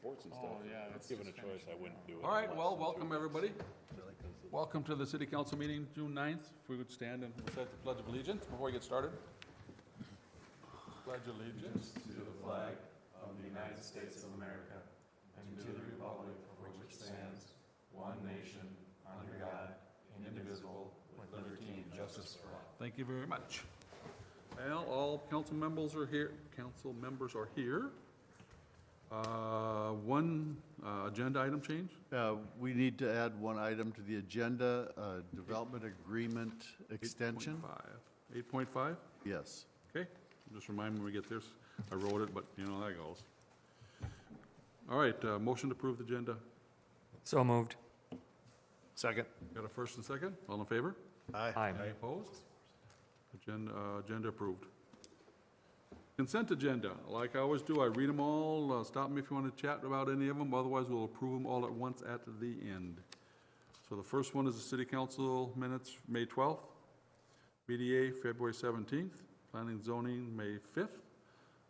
reports and stuff. Oh, yeah, that's Given a just choice, I wouldn't do it. All right, well, welcome, everybody. Welcome to the city council meeting, June 9th. If we would stand and recite the Pledge of Allegiance before we get started. Pledge allegiance to the flag of the United States of America and to the republic for which it stands, one nation, under God, indivisible, with liberty and justice for all. Thank you very much. Well, all council members are here. One agenda item change? We need to add one item to the agenda, development agreement extension. 8.5? Yes. Okay, just remind me when we get this. I wrote it, but you know how that goes. All right, motion to approve the agenda. So moved. Second. Got a first and second? All in favor? Aye. Any opposed? Agenda approved. Consent agenda, like I always do, I read them all. Stop me if you want to chat about any of them, otherwise we'll approve them all at once at the end. So the first one is the city council minutes, May 12th. BDA, February 17th. Planning and zoning, May 5th.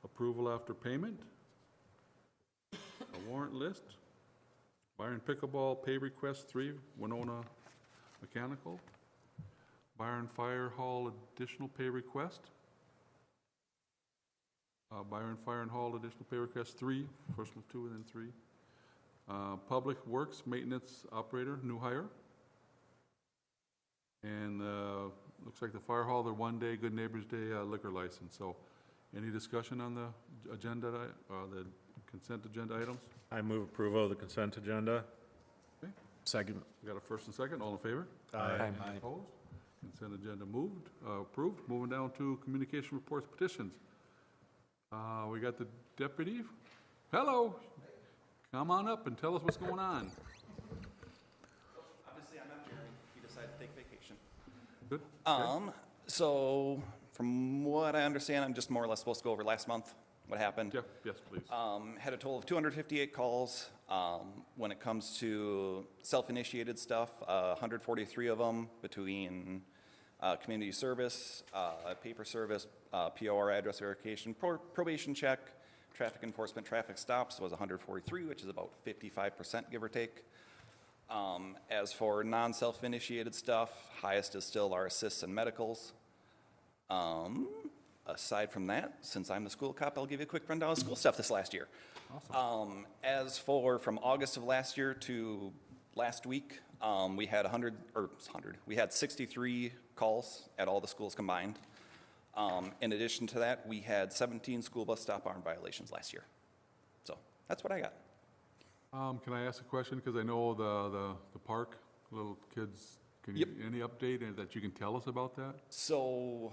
Approval after payment. A warrant list. Byron Pickleball pay request 3, Winona Mechanical. Byron Fire Hall additional pay request. Byron Fire and Hall additional pay request 3, first one 2 and then 3. Public Works Maintenance Operator, new hire. And looks like the Fire Hall, their 1-day Good Neighbors Day liquor license. So any discussion on the agenda, the consent agenda items? I move approval of the consent agenda. Okay, Second. we got a first and second, all in favor? Aye. Any opposed? Consent agenda approved. Moving down to communication reports, petitions. We got the deputy. Hello. Come on up and tell us what's going on. Obviously, I'm not Jerry. He decided to take vacation. Good? So from what I understand, I'm just more or less supposed to go over last month, what happened. Jeff, yes, please. Had a total of 258 calls. When it comes to self-initiated stuff, 143 of them between community service, paper service, POR address verification, probation check, traffic enforcement, traffic stops was 143, which is about 55%, give or take. As for non-self-initiated stuff, highest is still our assists and medicals. Aside from that, since I'm the school cop, I'll give you a quick rundown of school stuff this last year. Awesome. As for from August of last year to last week, we had we had 63 calls at all the schools combined. In addition to that, we had 17 school bus stop arm violations last year. So that's what I got. Can I ask a question? Because I know the park, little kids, any update that you can tell us about that? So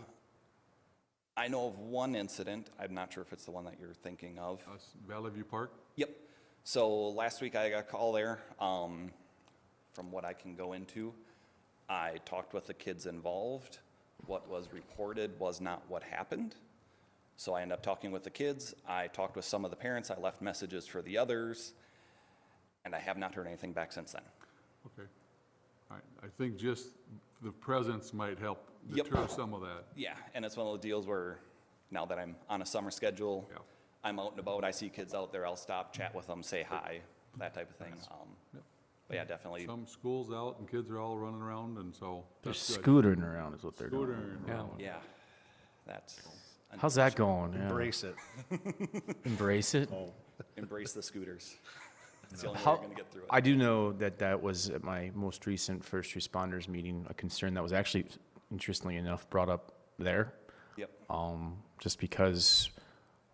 I know of one incident. I'm not sure if it's the one that you're thinking of. Valley View Park? Yep. So last week I got a call there. From what I can go into, I talked with the kids involved. What was reported was not what happened. So I ended up talking with the kids. I talked with some of the parents. I left messages for the others. And I have not heard anything back since then. Okay. All right. I think just the presence might help Yep. deter some of that. Yeah, and it's one of those deals where now that I'm on a summer schedule, Yeah. I'm out and about, I see kids out there, I'll stop, chat with them, say hi, that type of thing. Yep. But yeah, definitely. Some schools out and kids are all running around, and so They're that's good. scootering around is what they're doing. Scootering Yeah. around. Yeah, that's. How's that going? Yeah. Embrace it. Embrace it? Embrace the scooters. It's the only way How- you're gonna get through it. I do know that that was at my most recent first responders meeting, a concern that was actually, interestingly enough, brought up there. Yep, Just because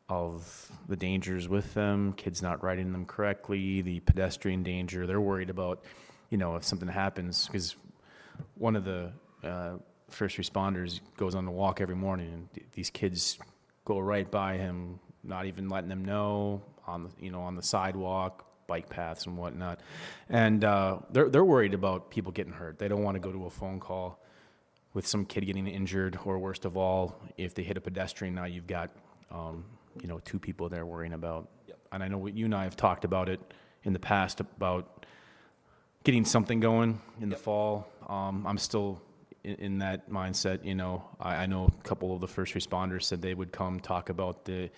of the dangers with them, kids not riding them correctly, the pedestrian danger. They're worried about, if something happens, because one of the first responders goes on the walk every morning, and these kids go right by him, not even letting them know on the sidewalk, bike paths and whatnot. And they're worried about people getting hurt. They don't want to go to a phone call with some kid getting injured, or worst of all, if they hit a pedestrian, now you've got, 2 people there worrying about. Yep. And I know you and I have talked about it in the past about getting something going in the fall. I'm still in that mindset. I know a couple of the first responders said they would come talk about the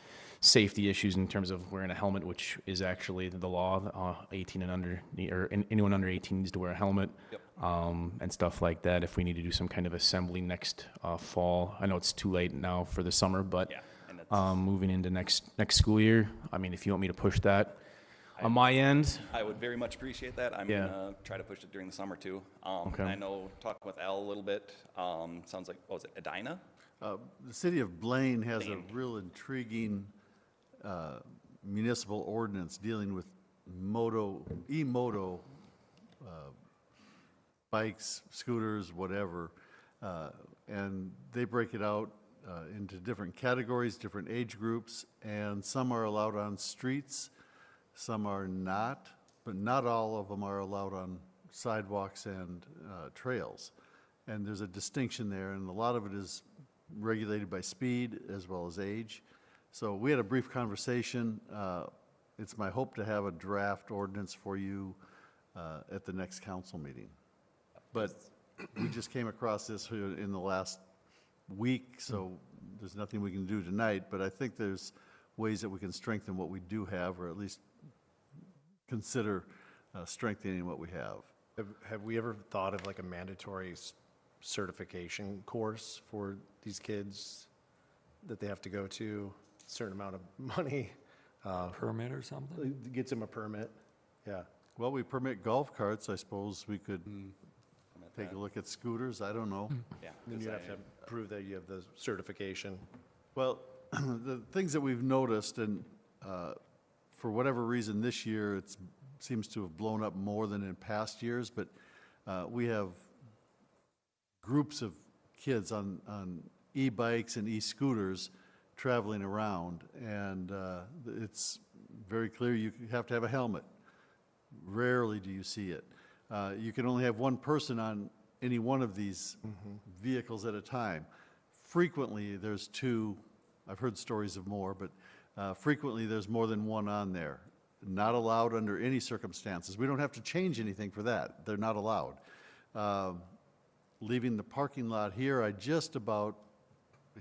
safety issues in terms of wearing a helmet, which is actually the law. 18 and under, or anyone under 18 needs to wear a helmet. Yep. And stuff like that. If we need to do some kind of assembly next fall, I know it's too late now for the summer, but Yeah, and it's, moving into next school year, I mean, if you want me to push that on my end, I would very much appreciate that. I'm Yeah. gonna try to push it during the summer too. Okay. And I know, talking with Al a little bit, sounds like, what was it, Edina? The city of Blaine has a Blaine. real intriguing municipal ordinance dealing with e-moto bikes, scooters, whatever. And they break it out into different categories, different age groups, and some are allowed on streets, some are not, but not all of them are allowed on sidewalks and trails. And there's a distinction there, and a lot of it is regulated by speed as well as age. So we had a brief conversation. It's my hope to have a draft ordinance for you at the next council meeting. But we just came across this here in the last week, so there's nothing we can do tonight, but I think there's ways that we can strengthen what we do have, or at least consider strengthening what we have. Have we ever thought of like a mandatory certification course for these kids that they have to go to, a certain amount of money? Permit or something? Gets them a permit, yeah. Well, we permit golf carts, I suppose we could take a look at scooters, I don't know. Yeah. Then 'cause you have I- to prove that you have the certification. Well, the things that we've noticed, and for whatever reason this year, it seems to have blown up more than in past years, but we have groups of kids on e-bikes and e-scooters traveling around, and it's very clear you have to have a helmet. Rarely do you see it. You can only have one person on any one of these vehicles at a time. Frequently, there's two. I've heard stories of more, but frequently there's more than one on there. Not allowed under any circumstances. We don't have to change anything for that. They're not allowed. Leaving the parking lot here, I just about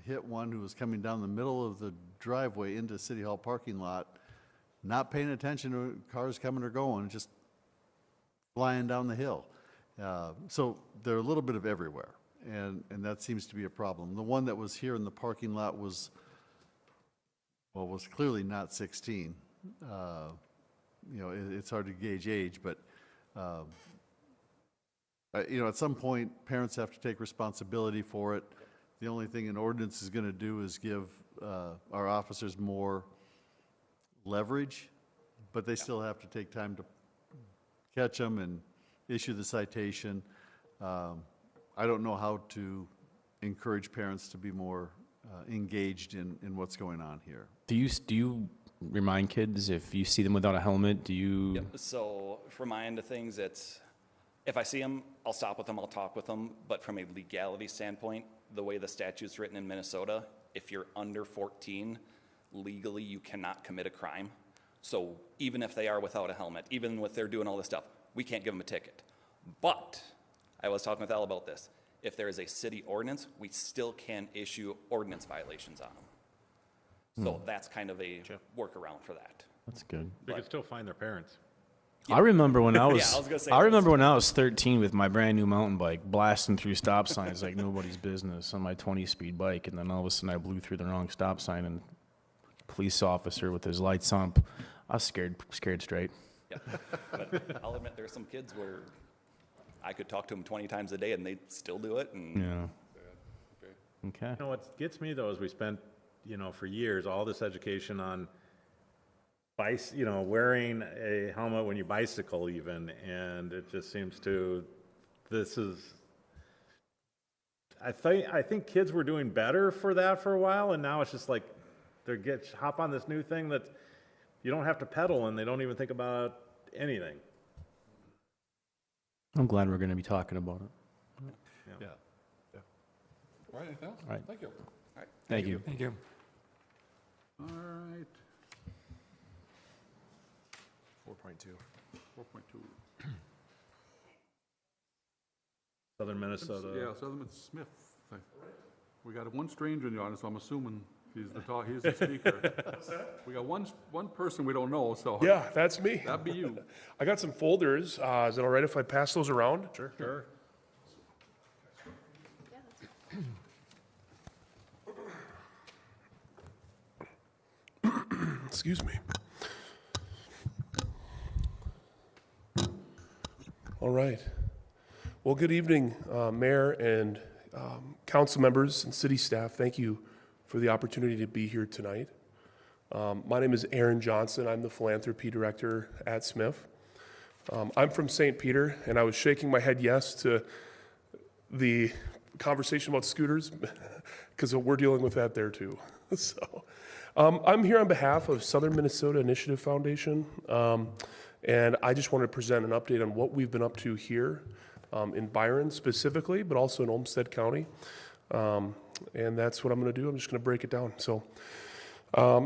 hit one who was coming down the middle of the driveway into City Hall parking lot, not paying attention to cars coming or going, just flying down the hill. So they're a little bit of everywhere, and that seems to be a problem. The one that was here in the parking lot was clearly not 16. It's hard to gauge age, but, at some point, parents have to take responsibility for it. The only thing an ordinance is going to do is give our officers more leverage, but they still have to take time to catch them and issue the citation. I don't know how to encourage parents to be more engaged in what's going on here. do you remind kids if you see them without a helmet? Do you? Yep. So for my end of things, it's, if I see them, I'll stop with them, I'll talk with them. But from a legality standpoint, the way the statute's written in Minnesota, if you're under 14, legally you cannot commit a crime. So even if they are without a helmet, even if they're doing all this stuff, we can't give them a ticket. But I was talking with Al about this. If there is a city ordinance, we still can issue ordinance violations on them. So that's kind of a workaround for that. That's good. They could still find their parents. I remember when I was, I was gonna say, I remember when I was 13 with my brand new mountain bike, blasting through stop signs like nobody's business on my 20-speed bike, and then all of a sudden I blew through the wrong stop sign, and a police officer with his lights on, I was scared straight. Yeah. But I'll admit, there's some kids where I could talk to them 20 times a day and they'd still do it. And Yeah. Okay. You know, what gets me though is we spent, for years, all this education on wearing a helmet when you bicycle even, and it just seems to, I think kids were doing better for that for a while, and now it's just like hop on this new thing that you don't have to pedal, and they don't even think about anything. I'm glad we're going to be talking about it. Yeah. All right, anything else? All right. Thank you. Thank you. Thank you. All right, 4.2. 4.2. Southern Minnesota. Yeah, Southern Smith. We got one stranger in the audience, so I'm assuming He's the speaker. We got one person we don't know, so. Yeah, that's me. That'd be you. I got some folders. Is it all right if I pass those around? Sure. Excuse me. All right. Well, good evening, Mayor and council members and city staff. Thank you for the opportunity to be here tonight. My name is Aaron Johnson. I'm the philanthropy director at Smith. I'm from St. Peter, and I was shaking my head yes to the conversation about scooters because we're dealing with that there too. So I'm here on behalf of Southern Minnesota Initiative Foundation, and I just wanted to present an update on what we've been up to here in Byron specifically, but also in Olmsted County. And that's what I'm going to do. I'm just going to break it down. So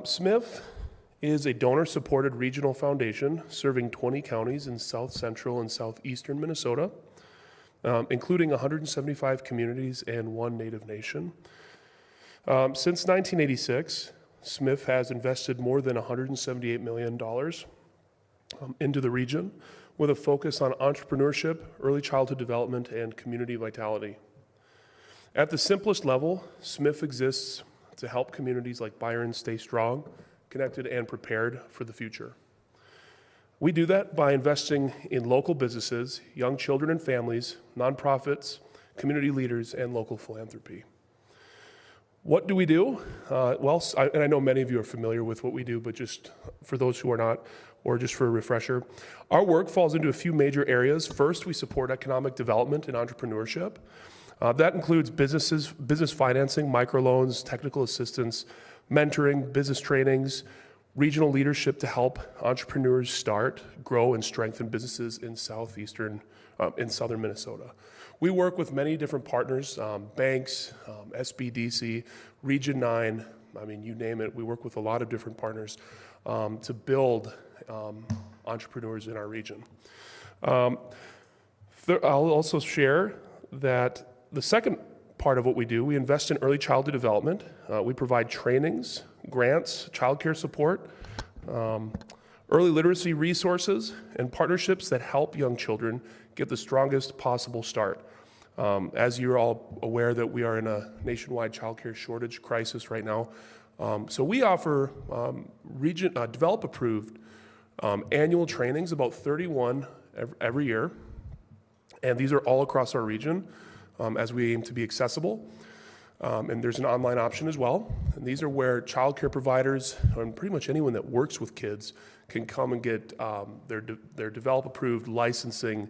Smith is a donor-supported regional foundation serving 20 counties in south central and southeastern Minnesota, including 175 communities and 1 Native nation. Since 1986, Smith has invested more than $178 million into the region with a focus on entrepreneurship, early childhood development, and community vitality. At the simplest level, Smith exists to help communities like Byron stay strong, connected, and prepared for the future. We do that by investing in local businesses, young children and families, nonprofits, community leaders, and local philanthropy. What do we do? And I know many of you are familiar with what we do, but just for those who are not, or just for a refresher, our work falls into a few major areas. First, we support economic development and entrepreneurship. That includes business financing, microloans, technical assistance, mentoring, business trainings, regional leadership to help entrepreneurs start, grow, and strengthen businesses in southern Minnesota. We work with many different partners, banks, SBDC, Region 9, I mean, you name it. We work with a lot of different partners to build entrepreneurs in our region. I'll also share that the second part of what we do, we invest in early childhood development. We provide trainings, grants, childcare support, early literacy resources, and partnerships that help young children get the strongest possible start. As you're all aware that we are in a nationwide childcare shortage crisis right now. So we offer develop-approved annual trainings, about 31 every year. And these are all across our region as we aim to be accessible. And there's an online option as well. And these are where childcare providers and pretty much anyone that works with kids can come and get their develop-approved licensing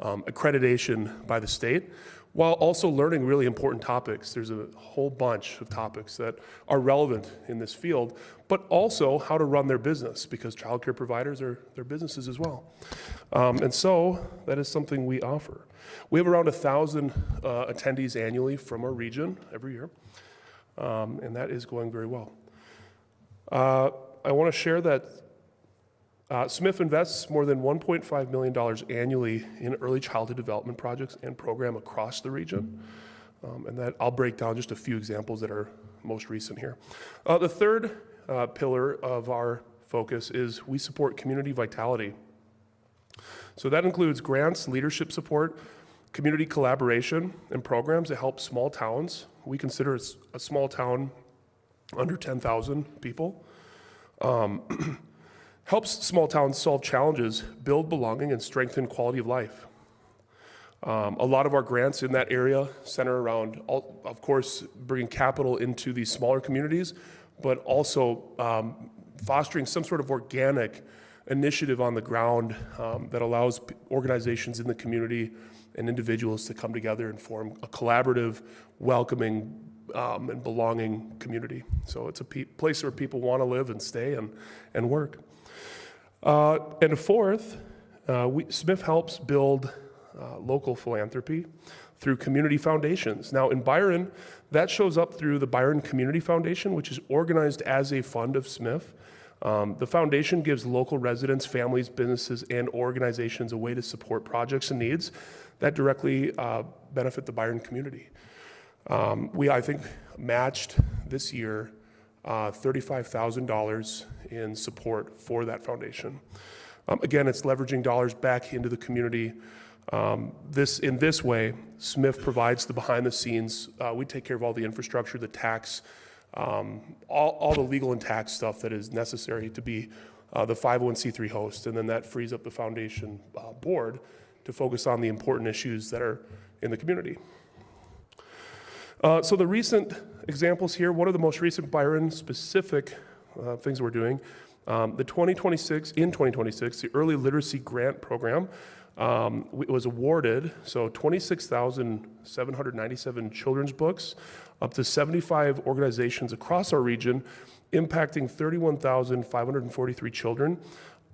accreditation by the state, while also learning really important topics. There's a whole bunch of topics that are relevant in this field, but also how to run their business, because childcare providers are their businesses as well. And so that is something we offer. We have around 1,000 attendees annually from our region every year, and that is going very well. I want to share that Smith invests more than $1.5 million annually in early childhood development projects and program across the region. And that I'll break down just a few examples that are most recent here. The third pillar of our focus is we support community vitality. So that includes grants, leadership support, community collaboration, and programs that help small towns. We consider a small town under 10,000 people. Helps small towns solve challenges, build belonging, and strengthen quality of life. A lot of our grants in that area center around, of course, bringing capital into these smaller communities, but also fostering some sort of organic initiative on the ground that allows organizations in the community and individuals to come together and form a collaborative, welcoming, and belonging community. So it's a place where people want to live and stay and work. And a fourth, Smith helps build local philanthropy through community foundations. Now in Byron, that shows up through the Byron Community Foundation, which is organized as a fund of Smith. The foundation gives local residents, families, businesses, and organizations a way to support projects and needs that directly benefit the Byron community. We, I think, matched this year $35,000 in support for that foundation. Again, it's leveraging dollars back into the community. In this way, SMIF provides the behind the scenes. We take care of all the infrastructure, the tax, all the legal and tax stuff that is necessary to be the 501c3 host. And then that frees up the foundation board to focus on the important issues that are in the community. So the recent examples here, one of the most recent Byron-specific things we're doing, in 2026, the Early Literacy Grant Program was awarded, so 26,797 children's books, up to 75 organizations across our region, impacting 31,543 children.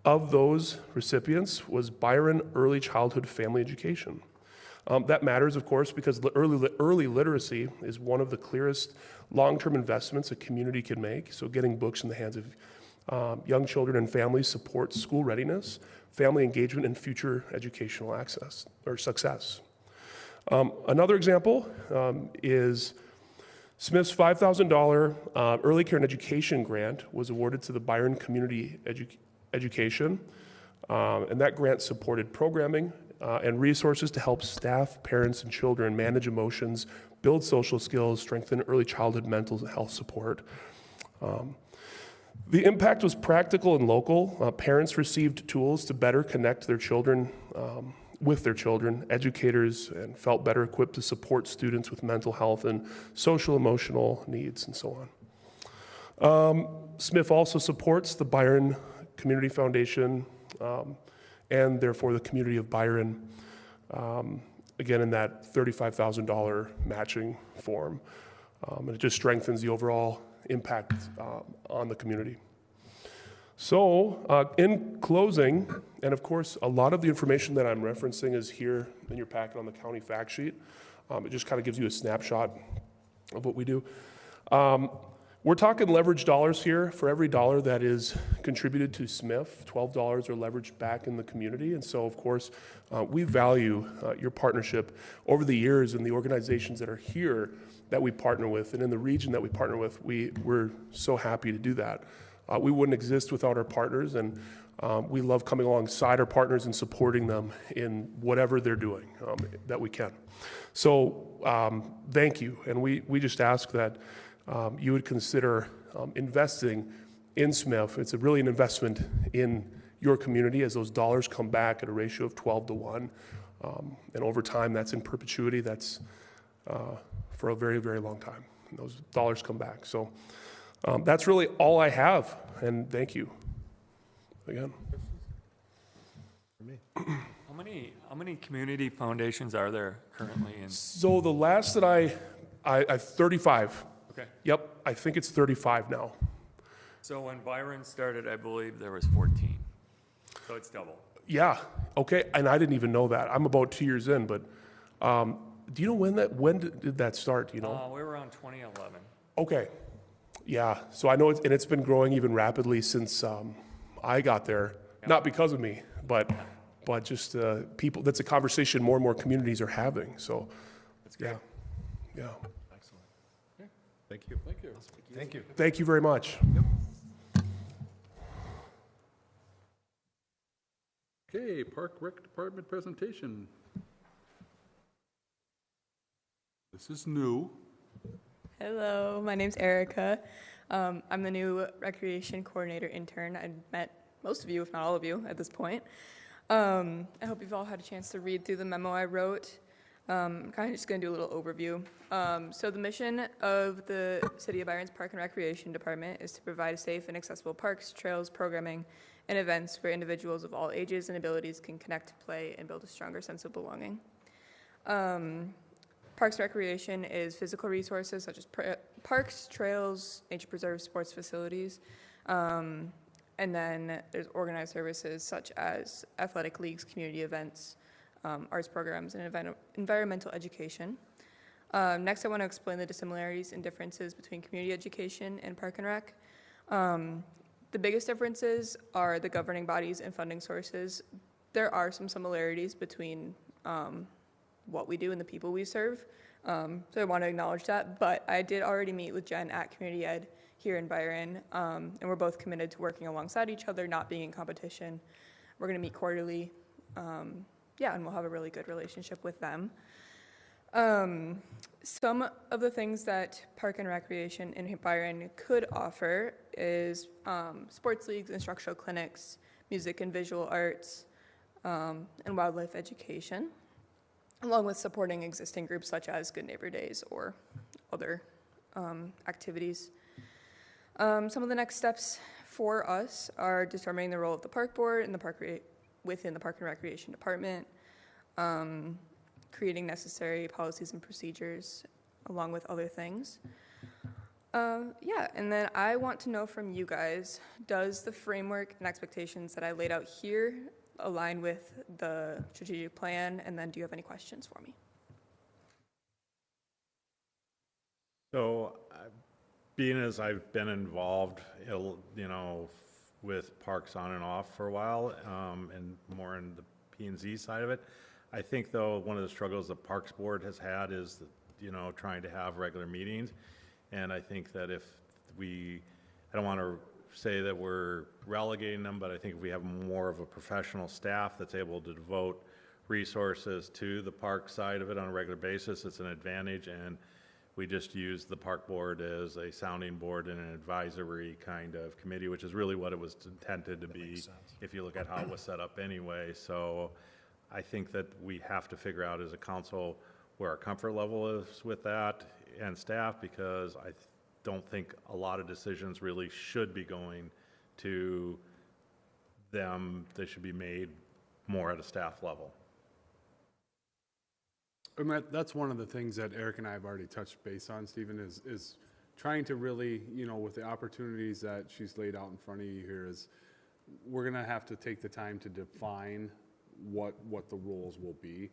Of those recipients was Byron Early Childhood Family Education. That matters, of course, because early literacy is one of the clearest long-term investments a community can make. So getting books in the hands of young children and families supports school readiness, family engagement, and future educational access or success. Another example is Smith's $5,000 early care and education grant was awarded to the Byron Community Education, and that grant supported programming and resources to help staff, parents, and children manage emotions, build social skills, strengthen early childhood mental health support. The impact was practical and local. Parents received tools to better connect their children with their children, educators, and felt better equipped to support students with mental health and social emotional needs and so on. SMIF also supports the Byron Community Foundation and therefore the community of Byron, again in that $35,000 matching form. And it just strengthens the overall impact on the community. So in closing, and of course a lot of the information that I'm referencing is here in your packet on the county fact sheet. It just kind of gives you a snapshot of what we do. We're talking leverage dollars here. For every dollar that is contributed to SMIF, $12 are leveraged back in the community. And so, of course, we value your partnership over the years and the organizations that are here that we partner with and in the region that we partner with. We're so happy to do that. We wouldn't exist without our partners, and we love coming alongside our partners and supporting them in whatever they're doing that we can. So thank you. And we just ask that you would consider investing in SMIF. It's really an investment in your community as those dollars come back at a ratio of 12 to 1. And over time, that's in perpetuity. That's for a very, very long time. And those dollars come back. So that's really all I have. And thank you again. How many community foundations are there currently in? So the last that I 35. Okay. Yep, I think it's 35 now. So when Byron started, I believe there was 14. So it's double. Yeah, okay, and I didn't even know that. I'm about 2 years in, but do you know when did that start, do you know? We were around 2011. Okay, yeah, so I know it's been growing even rapidly since I got there. Not because of me, but just people, that's a conversation more and more communities are having, so. That's great. Yeah. Thank you. Thank you. Thank you. Thank you very much. Okay, Park Rec Department presentation. This is new. Hello, my name's Erica. I'm the new recreation coordinator intern. I've met most of you, if not all of you, at this point. I hope you've all had a chance to read through the memo I wrote. I'm kind of just going to do a little overview. So the mission of the City of Byron's Park and Recreation Department is to provide safe and accessible parks, trails, programming, and events where individuals of all ages and abilities can connect, play, and build a stronger sense of belonging. Parks and Recreation is physical resources such as parks, trails, nature preserves, sports facilities. And then there's organized services such as athletic leagues, community events, arts programs, and environmental education. Next, I want to explain the dissimilarities and differences between community education and Park and Rec. The biggest differences are the governing bodies and funding sources. There are some similarities between what we do and the people we serve, so I want to acknowledge that, but I did already meet with Jen at Community Ed here in Byron. And we're both committed to working alongside each other, not being in competition. We're going to meet quarterly. Yeah, and we'll have a really good relationship with them. Some of the things that Park and Recreation in Byron could offer is sports leagues, instructional clinics, music and visual arts, and wildlife education, along with supporting existing groups such as Good Neighbor Days or other activities. Some of the next steps for us are determining the role of the park board and within the Park and Recreation Department, creating necessary policies and procedures, along with other things. Yeah, and then I want to know from you guys, does the framework and expectations that I laid out here align with the strategic plan? And then do you have any questions for me? So, being as I've been involved, you know, with parks on and off for a while, and more in the P&Z side of it, I think though one of the struggles the Parks Board has had is, you know, trying to have regular meetings. And I think that if I don't want to say that we're relegating them, but I think if we have more of a professional staff that's able to devote resources to the park side of it on a regular basis, it's an advantage. And we just use the Park Board as a sounding board and an advisory kind of committee, which is really what it was intended to be if you look at how it was set up anyway. So I think that we have to figure out as a council where our comfort level is with that and staff, because I don't think a lot of decisions really should be going to them. They should be made more at a staff level. And that's one of the things that Eric and I have already touched base on, Stephen, is trying to really, you know, with the opportunities that she's laid out in front of you here, is we're going to have to take the time to define what the roles will be.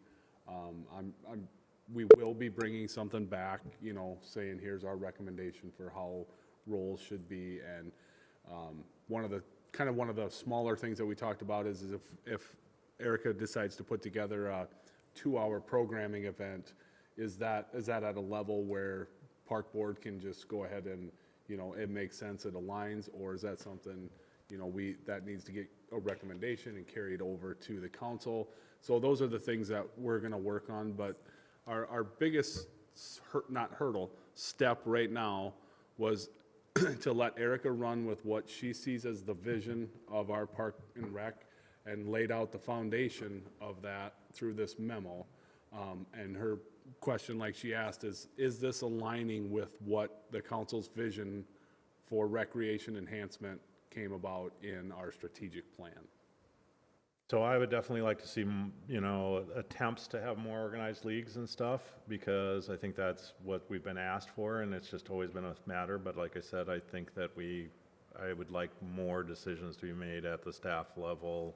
We will be bringing something back, you know, saying here's our recommendation for how roles should be. And one of the smaller things that we talked about is if Erica decides to put together a 2-hour programming event, is that at a level where Park Board can just go ahead and, you know, it makes sense, it aligns, or is that something, you know, that needs to get a recommendation and carried over to the council? So those are the things that we're going to work on. But our biggest step right now was to let Erica run with what she sees as the vision of our Park and Rec, and laid out the foundation of that through this memo. And her question, like she asked, is this aligning with what the council's vision for recreation enhancement came about in our strategic plan? So I would definitely like to see, you know, attempts to have more organized leagues and stuff, because I think that's what we've been asked for, and it's just always been a matter. But like I said, I think that I would like more decisions to be made at the staff level,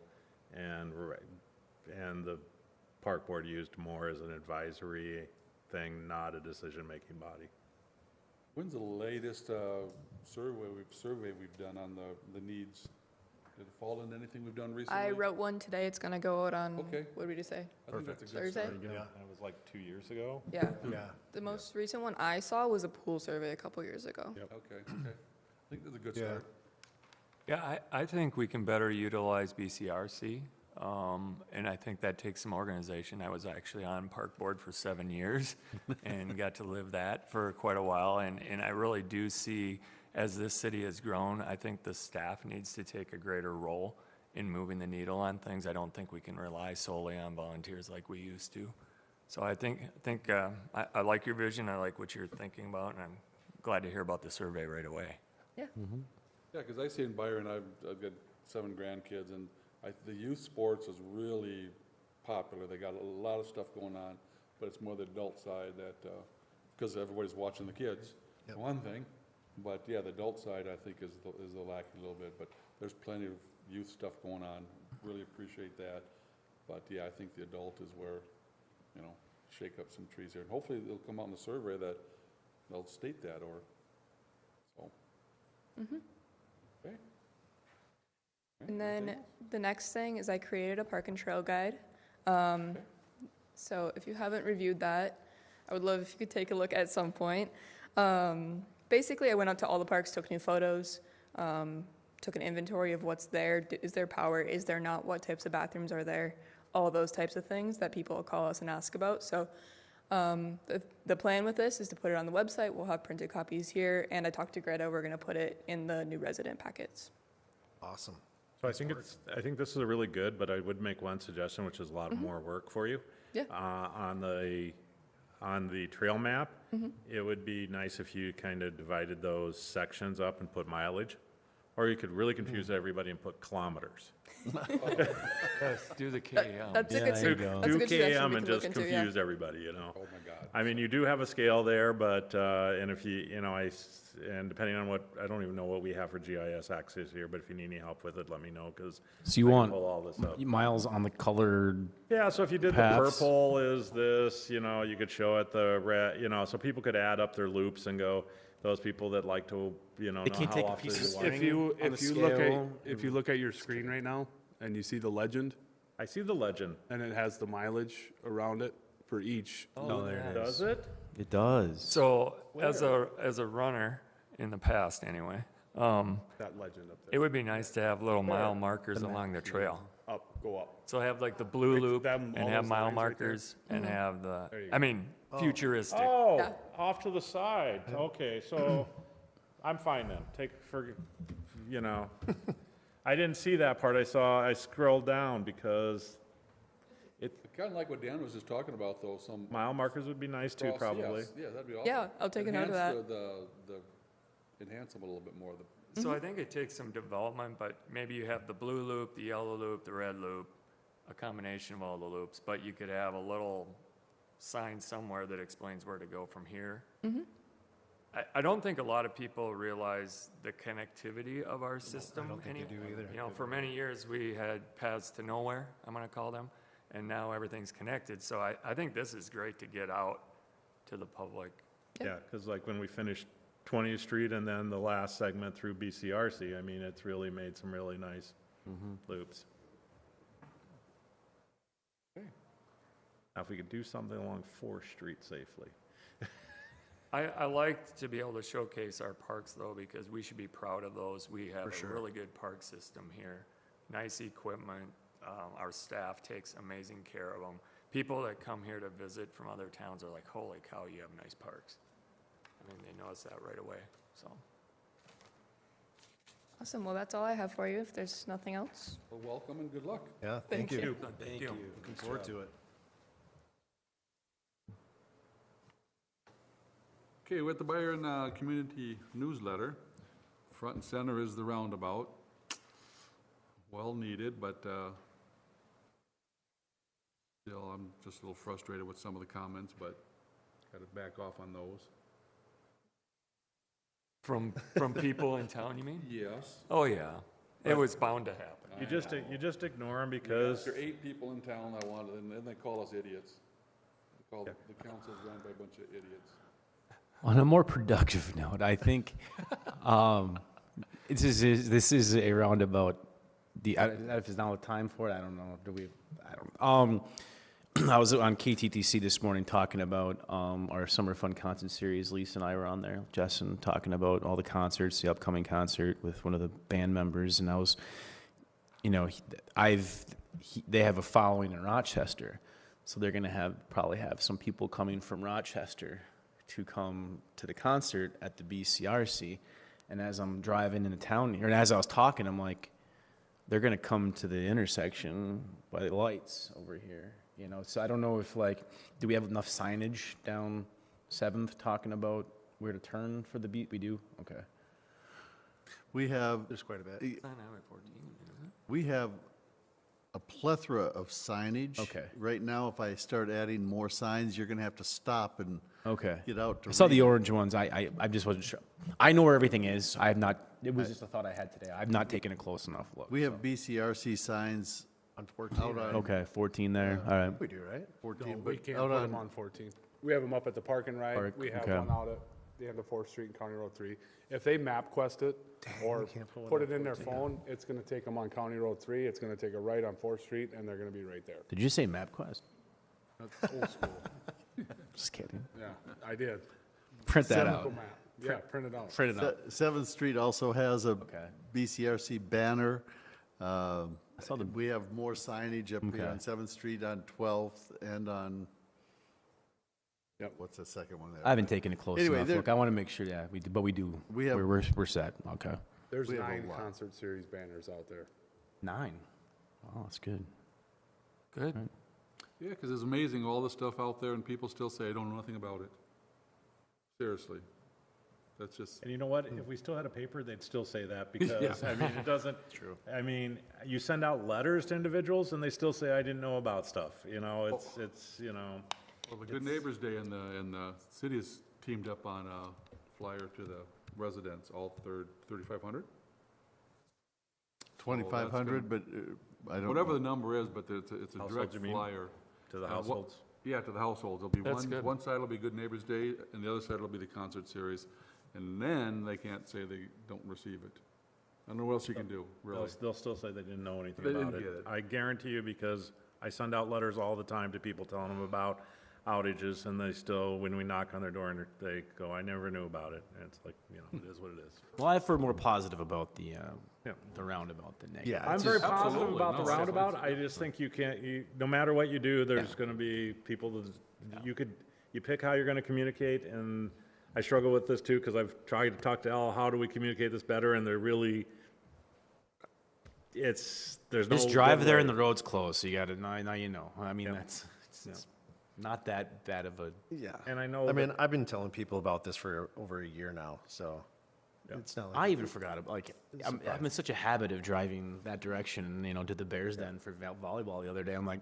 and the Park Board used more as an advisory thing, not a decision-making body. When's the latest survey we've done on the needs? Did it fall into anything we've done recently? I wrote one today. It's going to go out on, Okay. what did we say? I think that's a good Thursday? start. Yeah. That was like 2 years ago. Yeah. Yeah. The most recent one I saw was a pool survey a couple years ago. Okay. I think that's a good Yeah. start. Yeah, I think we can better utilize BCRC, and I think that takes some organization. I was actually on Park Board for 7 years and got to live that for quite a while, and I really do see, as this city has grown, I think the staff needs to take a greater role in moving the needle on things. I don't think we can rely solely on volunteers like we used to. So I think I like your vision, I like what you're thinking about, and I'm glad to hear about the survey right away. Yeah. Yeah, because I see in Byron, I've got 7 grandkids, and the youth sports is really popular. They got a lot of stuff going on, but it's more the adult side that, because everybody's watching the kids, Yep. one thing. But yeah, the adult side, I think, is the lacking a little bit, but there's plenty of youth stuff going on. Really appreciate that. But yeah, I think the adult is where, you know, shake up some trees here. And hopefully it'll come out in the survey that they'll state that, or, so. Okay. And then the next thing is I created a park and trail guide. So if you haven't reviewed that, I would love if you could take a look at some point. Basically, I went out to all the parks, took new photos, took an inventory of what's there. Is there power? Is there not? What types of bathrooms are there? All those types of things that people will call us and ask about. So the plan with this is to put it on the website. We'll have printed copies here. And I talked to Greta. We're going to put it in the new resident packets. Awesome. So I think this is a really good, but I would make one suggestion, which is a lot more work for you. Yeah. On the trail map, it would be nice if you kind of divided those sections up and put mileage. Or you could really confuse everybody and put kilometers. Yes, do the KM. That's a good, there you go. that's a Do good suggestion KM we and can look just into, yeah. confuse everybody, you know? Oh, my God. I mean, you do have a scale there, but, and if you know, and depending on what, I don't even know what we have for GIS access here, but if you need any help with it, let me know, because So you I can want pull all this up. miles on the colored, Yeah, so if you did the Paths. purple is this, you know, you could show it the red, you know, so people could add up their loops and go, those people that like to, you know can't how take a often piece you of want. If you, on the if you look at, scale. if you look at your screen right now and you see the legend I see the legend. and it has the mileage around it for each. Oh, there it Does it? it does. So as a runner, in the past anyway, That legend up it there. would be nice to have little mile markers along the trail. Up, go up. So have like the blue Like loop them, and all have those mile lines right there? markers and have the, There you I mean, futuristic. Oh, Yeah. off to the side. Okay, so I'm fine then. You know. I didn't see that part. I scrolled down because Kind of like what Dan was just talking about, though, some. mile markers would be nice too, cross- probably. yes, Yeah, that'd be awesome. Yeah, I'll take a note of that. Enhance enhance them a little bit more. So I think it takes some development, but maybe you have the blue loop, the yellow loop, the red loop, a combination of all the loops, but you could have a little sign somewhere that explains where to go from here. I don't think a lot of people realize the connectivity of our system. I don't think they do either. You know, for many years, we had paths to nowhere, I'm gonna call them, and now everything's connected. So I think this is great to get out to the public. Yeah, because like when we finished 20th Street and then the last segment through BCRC, I mean, it's really made some really nice loops. Now, if we could do something along 4th Street safely. I like to be able to showcase our parks though, because we should be proud of those. We have a really good park system here. Nice equipment. Our staff takes amazing care of them. People that come here to visit from other towns are like, holy cow, you have nice parks. I mean, they notice that right away, so. Awesome. Well, that's all I have for you. If there's nothing else. Well, welcome and good luck. Yeah, Thank thank you. you. Thank you. Looking forward to it. Okay, with the Byron Community Newsletter, front and center is the roundabout. Well needed, but still, I'm just a little frustrated with some of the comments, but got to back off on those. From people in town, you mean? Yes. Oh, yeah. It was bound to happen. You just ignore them because, There are 8 people in town I wanted, and then they call us idiots. They call the council's run by a bunch of idiots. On a more productive note, I think this is a roundabout. I don't know if it's now the time for it. I don't know. I was on KTTC this morning talking about our summer fun concert series. Lisa and I were on there, Justin, talking about all the concerts, the upcoming concert with one of the band members, and I was, you know, they have a following in Rochester, so they're going to probably have some people coming from Rochester to come to the concert at the BCRC. And as I'm driving into town here, and as I was talking, I'm like, they're going to come to the intersection by the lights over here, you know? So I don't know if, like, do we have enough signage down 7th talking about where to turn for the beat? We do? Okay. We have, There's quite a bit. It's not Highway 14, is it? we have a plethora of signage. Okay. Right now, if I start adding more signs, you're going to have to stop and Okay. get out to I saw read the it. orange ones. I just wasn't sure. I know where everything is. I have not, it was just a thought I had today. I've not taken a close enough look. We have BCRC signs On 14, out right? on Okay, 14 there. All right. We do, right? 14, No, we but can't out put them on, on 14. We have them up at the Park and Ride. Park, We have okay. one out at the end of 4th Street and County Road 3. If they MapQuest it or can't put one put on it in their phone, it's going to take them on County Road 3. It's going to take a right on 4th Street, and they're going to be right there. Did you say MapQuest? That's old school. Just kidding. Yeah, I did. Print that Typical out. map. Yeah, print it out. Print it out. Seventh Street also has a Okay. BCRC banner. saw the- We have more signage up here Okay. on Seventh Street on 12th and on, Yep. what's the second one there? I haven't taken a close Anyway, enough there- look. I want to make sure, yeah, we do, but we do. We have- We're set. Okay. There's We have a 9 lot. concert series banners out there. 9. Oh, that's good. Good. Yeah, because it's amazing, all the stuff out there, and people still say, I don't know nothing about it. Seriously. That's just, And you know what? If we still had a paper, they'd still say that because, I mean, it doesn't. True. I mean, you send out letters to individuals and they still say, I didn't know about stuff, you know, it's, you know. well, the Good Neighbors Day and the city has teamed up on a flyer to the residents, all 3,500? 2,500, but I don't. Whatever the number is, but it's a Households, direct you mean? flyer. To the Uh, wha- households? Yeah, to the households. There'll be That's good. one side will be Good Neighbors Day, and the other side will be the concert series. And then they can't say they don't receive it. I don't know what else you can do, really. They'll still say they didn't know anything They about didn't it. get it. I guarantee you, because I send out letters all the time to people telling them about outages, and they still, when we knock on their door, and they go, I never knew about it. And it's like, you know, it is what it is. Well, I've heard more positive about the Yeah. roundabout than negative. Yeah, I'm it's very just- positive Absolutely, about the no, roundabout. I just think you can't, no matter what you do, there's gonna be people that, you pick how you're gonna communicate, and I struggle with this too, because I've tried to talk to Al, how do we communicate this better, and they're really, there's no. Just drive good there way. and the road's closed, so you gotta, now you know. I mean, it's not that bad of a, Yeah. And I know I that- mean, I've been telling people about this for over a year now, so it's not like. I even forgot about, like, I'm in such a habit of driving that direction, you know, to the Bears Den for volleyball the other day. I'm like,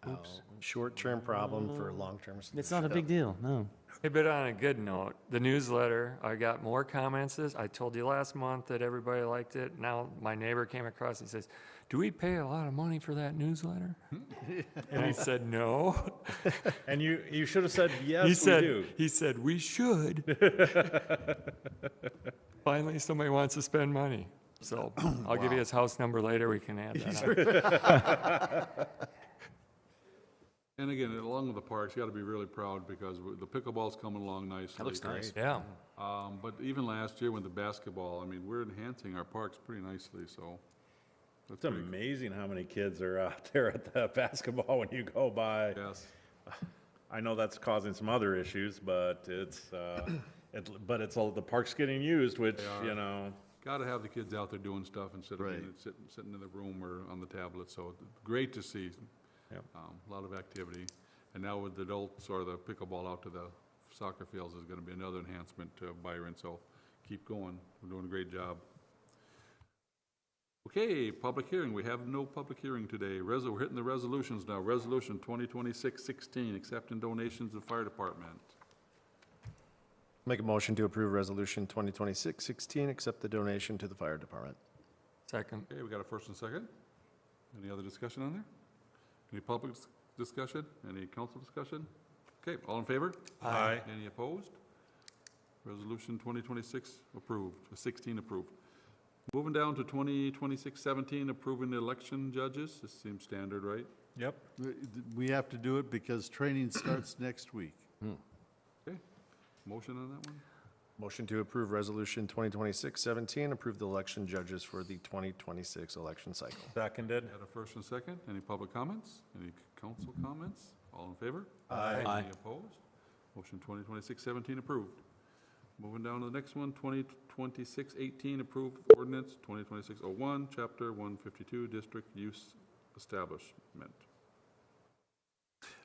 oops. Short-term problem for a long-term solution. It's not a big deal, no. Hey, but on a good note, the newsletter, I got more comments. I told you last month that everybody liked it. Now my neighbor came across and says, do we pay a lot of money for that newsletter? And I said, no. And you should have said, He yes, we said, do. he said, we should. Finally, somebody wants to spend money. So I'll give you his house number later. We can add that on. And again, along with the parks, you gotta be really proud, because the pickleball's coming along nicely. That looks nice. Yeah. But even last year with the basketball, I mean, we're enhancing our parks pretty nicely, so. that's It's pretty- amazing how many kids are out there at the basketball when you go by. Yes. I know that's causing some other issues, but it's, the park's getting used, which, They are. you know, Gotta have the kids out there doing stuff instead of Right. sitting in the room or on the tablet, so great to see. Yep. A lot of activity. And now with the adults or the pickleball out to the soccer fields is gonna be another enhancement to Byron, so keep going. We're doing a great job. Okay, public hearing. We have no public hearing today. We're hitting the resolutions now. Resolution 2026-16, accepting donations to the fire department. Make a motion to approve Resolution 2026-16, accept the donation to the fire department. Second. Okay, we got a first and second. Any other discussion on there? Any public discussion? Any council discussion? Okay, all in favor? Aye. Any opposed? Resolution 2026 approved, 16 approved. Moving down to 2026-17, approving the election judges. This seems standard, right? yep. We have to do it because training starts next week. Okay, motion on that one? Motion to approve Resolution 2026-17, approve the election judges for the 2026 election cycle. Seconded. Had a first and second. Any public comments? Any council comments? All in favor? Aye. Any opposed? Motion 2026-17 approved. Moving down to the next one, 2026-18 approved ordinance, 2026-01, Chapter 152, District Use Establishment.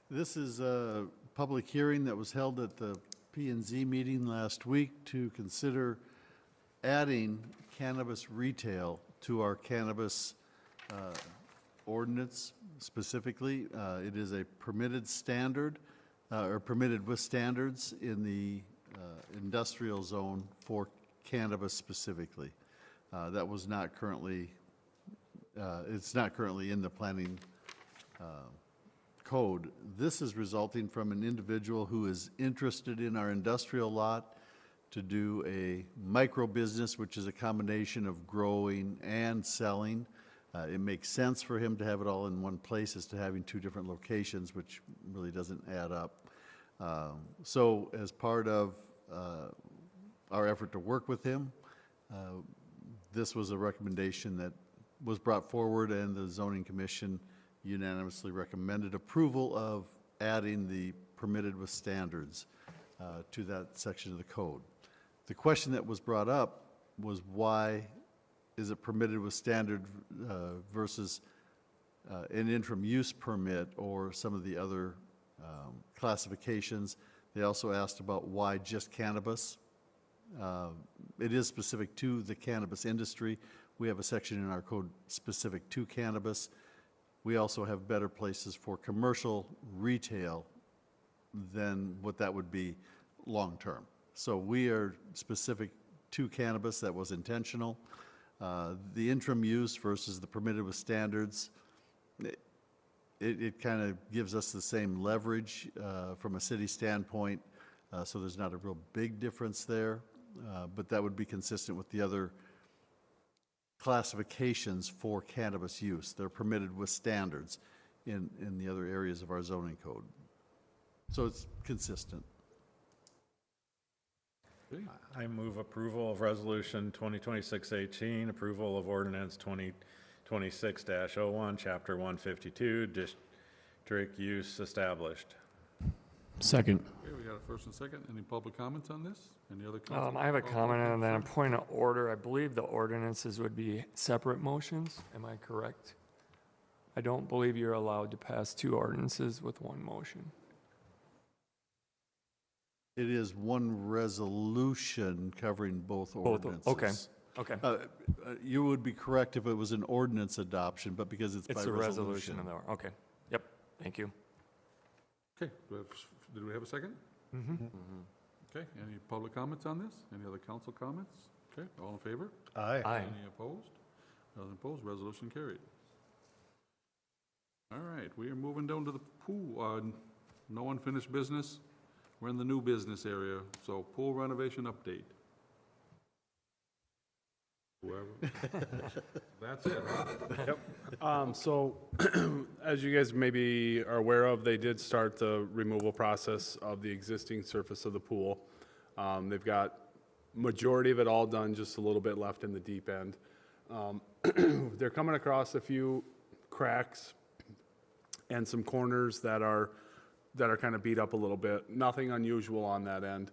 This is a public hearing that was held at the P and Z meeting last week to consider adding cannabis retail to our cannabis ordinance specifically. It is a permitted standard, or permitted with standards in the industrial zone for cannabis specifically. That was not currently, it's not currently in the planning code. This is resulting from an individual who is interested in our industrial lot to do a micro business, which is a combination of growing and selling. It makes sense for him to have it all in one place as to having two different locations, which really doesn't add up. So as part of our effort to work with him. This was a recommendation that was brought forward, and the zoning commission unanimously recommended approval of adding the permitted with standards to that section of the code. The question that was brought up was, why is it permitted with standard versus an interim use permit or some of the other classifications? They also asked about why just cannabis. It is specific to the cannabis industry. We have a section in our code specific to cannabis. We also have better places for commercial retail than what that would be long-term. So we are specific to cannabis. That was intentional. The interim use versus the permitted with standards, it kind of gives us the same leverage from a city standpoint, so there's not a real big difference there, but that would be consistent with the other classifications for cannabis use. They're permitted with standards in the other areas of our zoning code. So it's consistent. Okay. I move approval of Resolution 2026-18, approval of ordinance 2026-01, Chapter 152, district use established. Second. Okay, we got a first and second. Any public comments on this? Any other comments? I have a comment and then a point of order. I believe the ordinances would be separate motions. Am I correct? I don't believe you're allowed to pass two ordinances with one motion. It is one resolution covering both Both, ordinances. okay. You would be correct if it was an ordinance adoption, but because it's by It's a resolution. resolution of the, okay. Yep, thank you. Okay, did we have a second? Okay, any public comments on this? Any other council comments? Okay, all in favor? Aye. Aye. Any opposed? None opposed, resolution carried. All right, we are moving down to the pool. No unfinished business. We're in the new business area, so pool renovation update. Whoever. That's it, huh? So, as you guys maybe are aware of, they did start the removal process of the existing surface of the pool. They've got majority of it all done, just a little bit left in the deep end. They're coming across a few cracks and some corners that are kind of beat up a little bit. Nothing unusual on that end.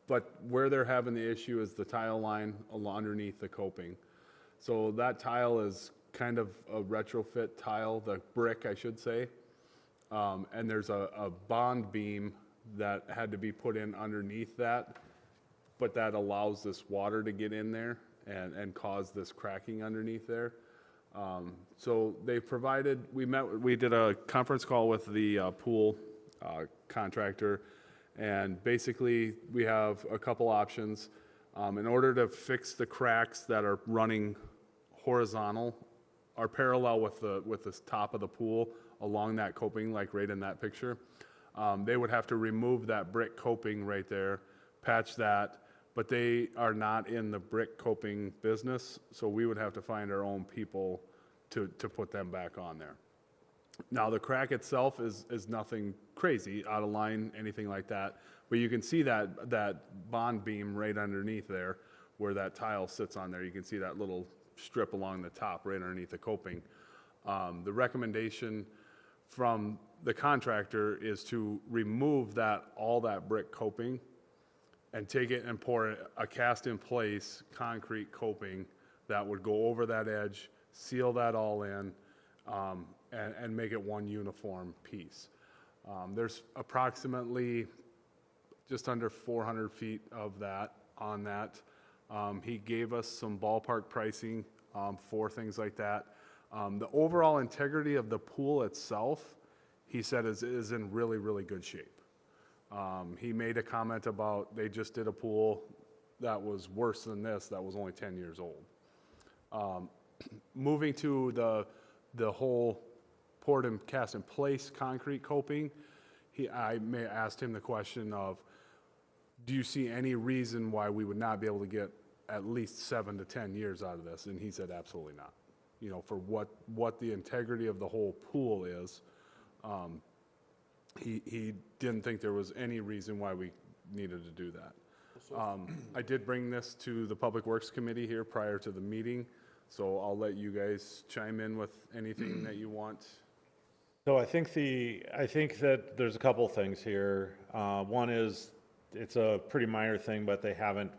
But where they're having the issue is the tile line underneath the coping. So that tile is kind of a retrofit tile, the brick, I should say. And there's a bond beam that had to be put in underneath that, but that allows this water to get in there and cause this cracking underneath there. So they provided, we did a conference call with the pool contractor, and basically we have a couple options. In order to fix the cracks that are running horizontal or parallel with the top of the pool along that coping, like right in that picture, they would have to remove that brick coping right there, patch that, but they are not in the brick coping business, so we would have to find our own people to put them back on there. Now, the crack itself is nothing crazy, out of line, anything like that, but you can see that bond beam right underneath there where that tile sits on there. You can see that little strip along the top right underneath the coping. The recommendation from the contractor is to remove all that brick coping and take it and pour a cast-in-place concrete coping that would go over that edge, seal that all in, and make it one uniform piece. There's approximately just under 400 feet of that on that. He gave us some ballpark pricing for things like that. The overall integrity of the pool itself, he said, is in really, really good shape. He made a comment about they just did a pool that was worse than this, that was only 10 years old. Moving to the whole poured and cast in place concrete coping, I asked him the question of, do you see any reason why we would not be able to get at least 7 to 10 years out of this? And he said, absolutely not. You know, for what the integrity of the whole pool is, he didn't think there was any reason why we needed to do that. I did bring this to the Public Works Committee here prior to the meeting, so I'll let you guys chime in with anything that you want. So I think that there's a couple things here. One is, it's a pretty minor thing, but they haven't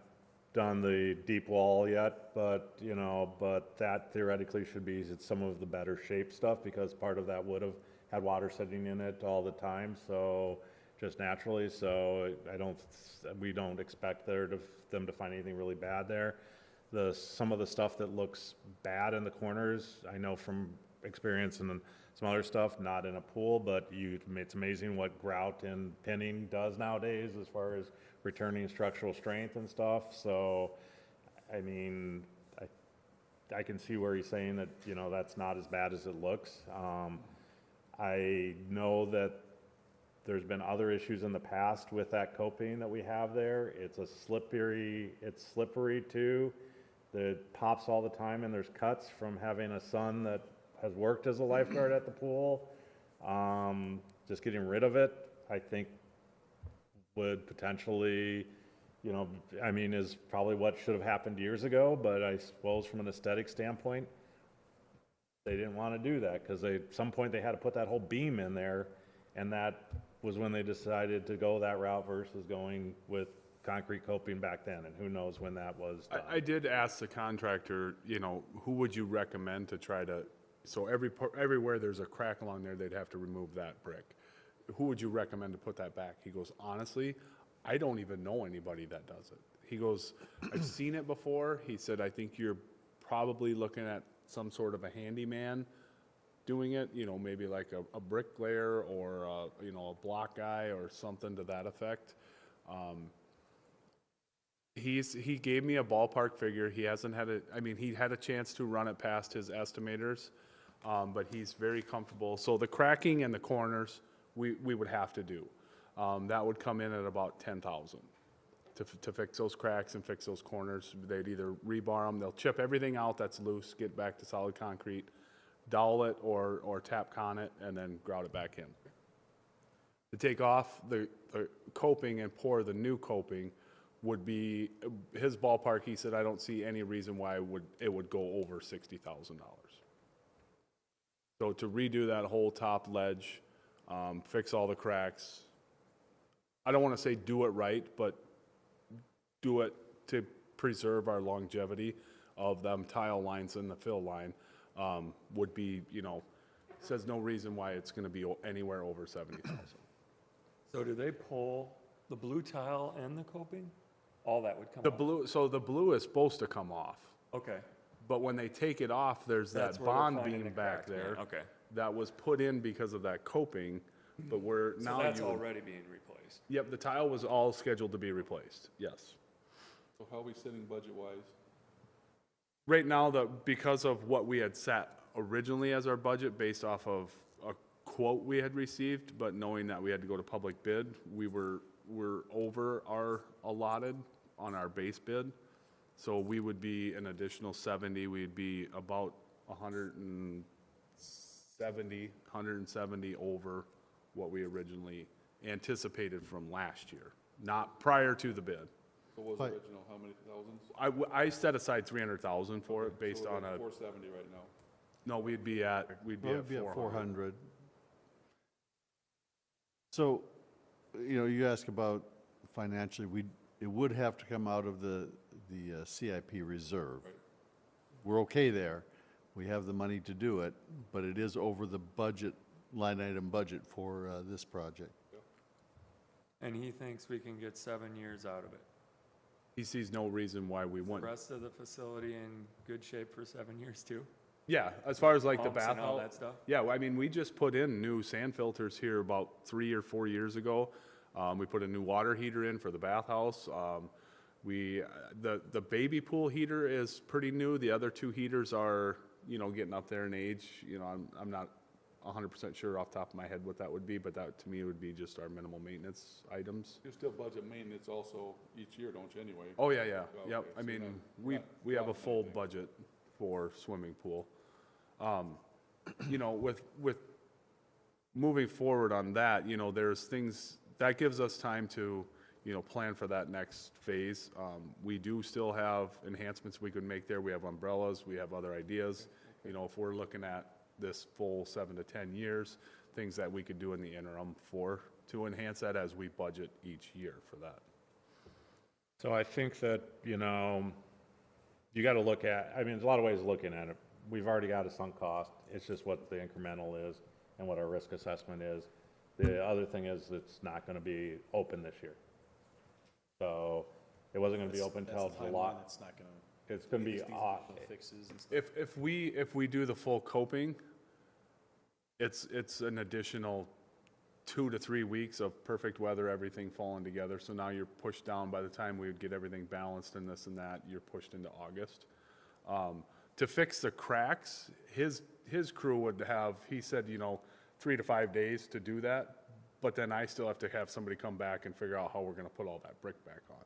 done the deep wall yet, but, you know, but that theoretically should be some of the better shaped stuff, because part of that would have had water sitting in it all the time, so, just naturally, so we don't expect them to find anything really bad there. Some of the stuff that looks bad in the corners, I know from experience and some other stuff, not in a pool, but it's amazing what grout and pinning does nowadays as far as returning structural strength and stuff. So, I mean, I can see where he's saying that, you know, that's not as bad as it looks. I know that there's been other issues in the past with that coping that we have there. It's slippery too. It pops all the time, and there's cuts from having a son that has worked as a lifeguard at the pool. Just getting rid of it, I think, would potentially, you know, I mean, is probably what should have happened years ago, but I suppose from an aesthetic standpoint, they didn't want to do that, because at some point they had to put that whole beam in there, and that was when they decided to go that route versus going with concrete coping back then, and who knows when that was done. I did ask the contractor, you know, who would you recommend to try to, so everywhere there's a crack along there, they'd have to remove that brick. Who would you recommend to put that back? He goes, honestly, I don't even know anybody that does it. He goes, I've seen it before. He said, I think you're probably looking at some sort of a handyman doing it, you know, maybe like a bricklayer or, you know, a block guy or something to that effect. He gave me a ballpark figure. He hasn't had he had a chance to run it past his estimators, but he's very comfortable. So the cracking and the corners, we would have to do. That would come in at about $10,000 to fix those cracks and fix those corners. They'd either rebar them, they'll chip everything out that's loose, get back to solid concrete, dowel it or tap con it, and then grout it back in. To take off the coping and pour the new coping would be, his ballpark, he said, I don't see any reason why it would go over $60,000. So to redo that whole top ledge, fix all the cracks, I don't want to say do it right, but do it to preserve our longevity of them tile lines and the fill line, would be, you know, says no reason why it's going to be anywhere over 70,000. So do they pull the blue tile and the coping? All that would come The off? blue, so the blue is supposed to come off, Okay. but when they take it off, there's That's that where they're bond finding beam the back cracks, man. there. Okay. That was put in because of that coping, but we're So now that's you. already being replaced? Yep, the tile was all scheduled to be replaced, yes. So how are we sitting budget-wise? Right now, because of what we had set originally as our budget based off of a quote we had received, but knowing that we had to go to public bid, we're over our allotted on our base bid. So we would be an additional 70, we'd be about 170 over what we originally anticipated from last year, not prior to the bid. So what was But- original, how many thousands? I set aside 300,000 for it based So we're on at a, 470 right now. no, we'd be at Well, it'd be at 400. 400. So, you know, you ask about financially, it would have to come out of the CIP reserve. We're okay there. We have the money to do it, but it is over the budget, line item budget for this project. And he thinks we can get 7 years out of it. He sees no reason why we The wouldn't. rest of the facility in good shape for 7 years too? Yeah, as far as like the Pumps and all bathhouse. that stuff? Yeah, well, I mean, we just put in new sand filters here about 3 or 4 years ago. We put a new water heater in for the bathhouse. The baby pool heater is pretty new. The other 2 heaters are, you know, getting up there in age. You know, I'm not 100% sure off the top of my head what that would be, but that to me would be just our minimal maintenance items. You still budget maintenance also each year, don't you, anyway? Oh, yeah, Oh, yep. okay, I so mean, not- we have a not full anything. budget for swimming pool. You know, with moving forward on that, you know, there's things, that gives us time to, plan for that next phase. We do still have enhancements we could make there. We have umbrellas, we have other ideas. If we're looking at this full 7 to 10 years, things that we could do in the interim to enhance that as we budget each year for that. So I think that, you got to look at, there's a lot of ways of looking at it. We've already got a sunk cost. It's just what the incremental is and what our risk assessment is. The other thing is it's not going to be open this year. So it wasn't going to be open till July. It's not going to. It's going to be, Fixes and stuff. If we do the full coping, it's an additional 2 to 3 weeks of perfect weather, everything falling together. So now you're pushed down. By the time we would get everything balanced and this and that, you're pushed into August. To fix the cracks, his crew would have, he said, 3 to 5 days to do that. But then I still have to have somebody come back and figure out how we're going to put all that brick back on.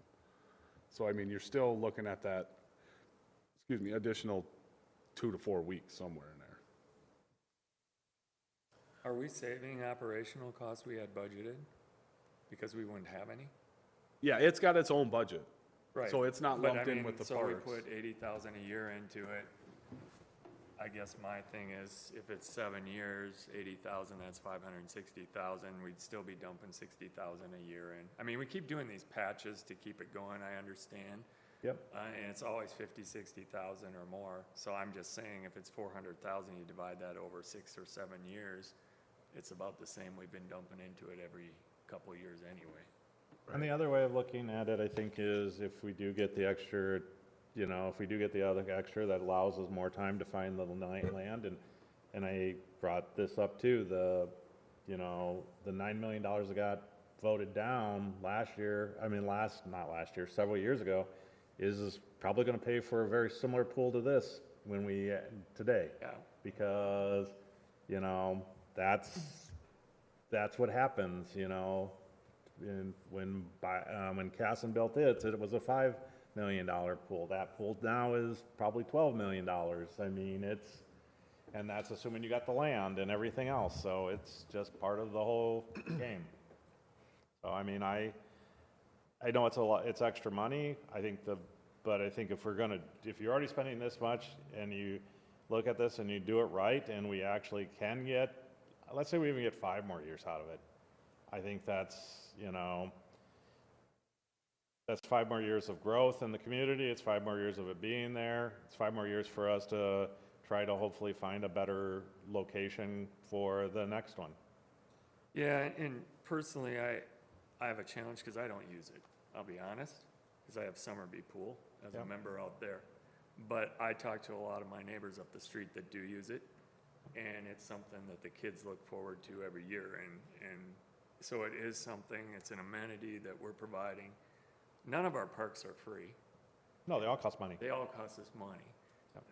So, you're still looking at that, additional 2 to 4 weeks somewhere in there. Are we saving operational costs we had budgeted? Because we wouldn't have any? Yeah, it's got its own budget. Right. So it's not But lumped in with the So parks. we put 80,000 a year into it. I guess my thing is, if it's 7 years, 80,000, that's 560,000. We'd still be dumping 60,000 a year in. We keep doing these patches to keep it going, I understand. Yep. And it's always 50, 60,000 or more. So I'm just saying, if it's 400,000, you divide that over 6 or 7 years, it's about the same we've been dumping into it every couple of years anyway. and the other way of looking at it, I think, is if we do get the extra, if we do get the other extra, that allows us more time to find the land. And I brought this up too, the $9 million that got voted down last year, not last year, several years ago, is probably going to pay for a very similar pool to this today. Yeah. Because, that's what happens, and when Casson built it was a $5 million pool. That pool now is probably $12 million. And that's assuming you got the land and everything else. So it's just part of the whole game. So, I know it's a lot, it's extra money. But I think if you're already spending this much and you look at this and you do it right, and we actually can get, let's say we even get 5 more years out of it. I think that's 5 more years of growth in the community. It's 5 more years of it being there. It's 5 more years for us to try to hopefully find a better location for the next one. Yeah, and personally, I have a challenge because I don't use it, I'll be honest, because I have Summerby Pool as a member out there. But I talk to a lot of my neighbors up the street that do use it, and it's something that the kids look forward to every year. And so it is something, it's an amenity that we're providing. None of our parks are free. No, they all cost money. They all cost us money.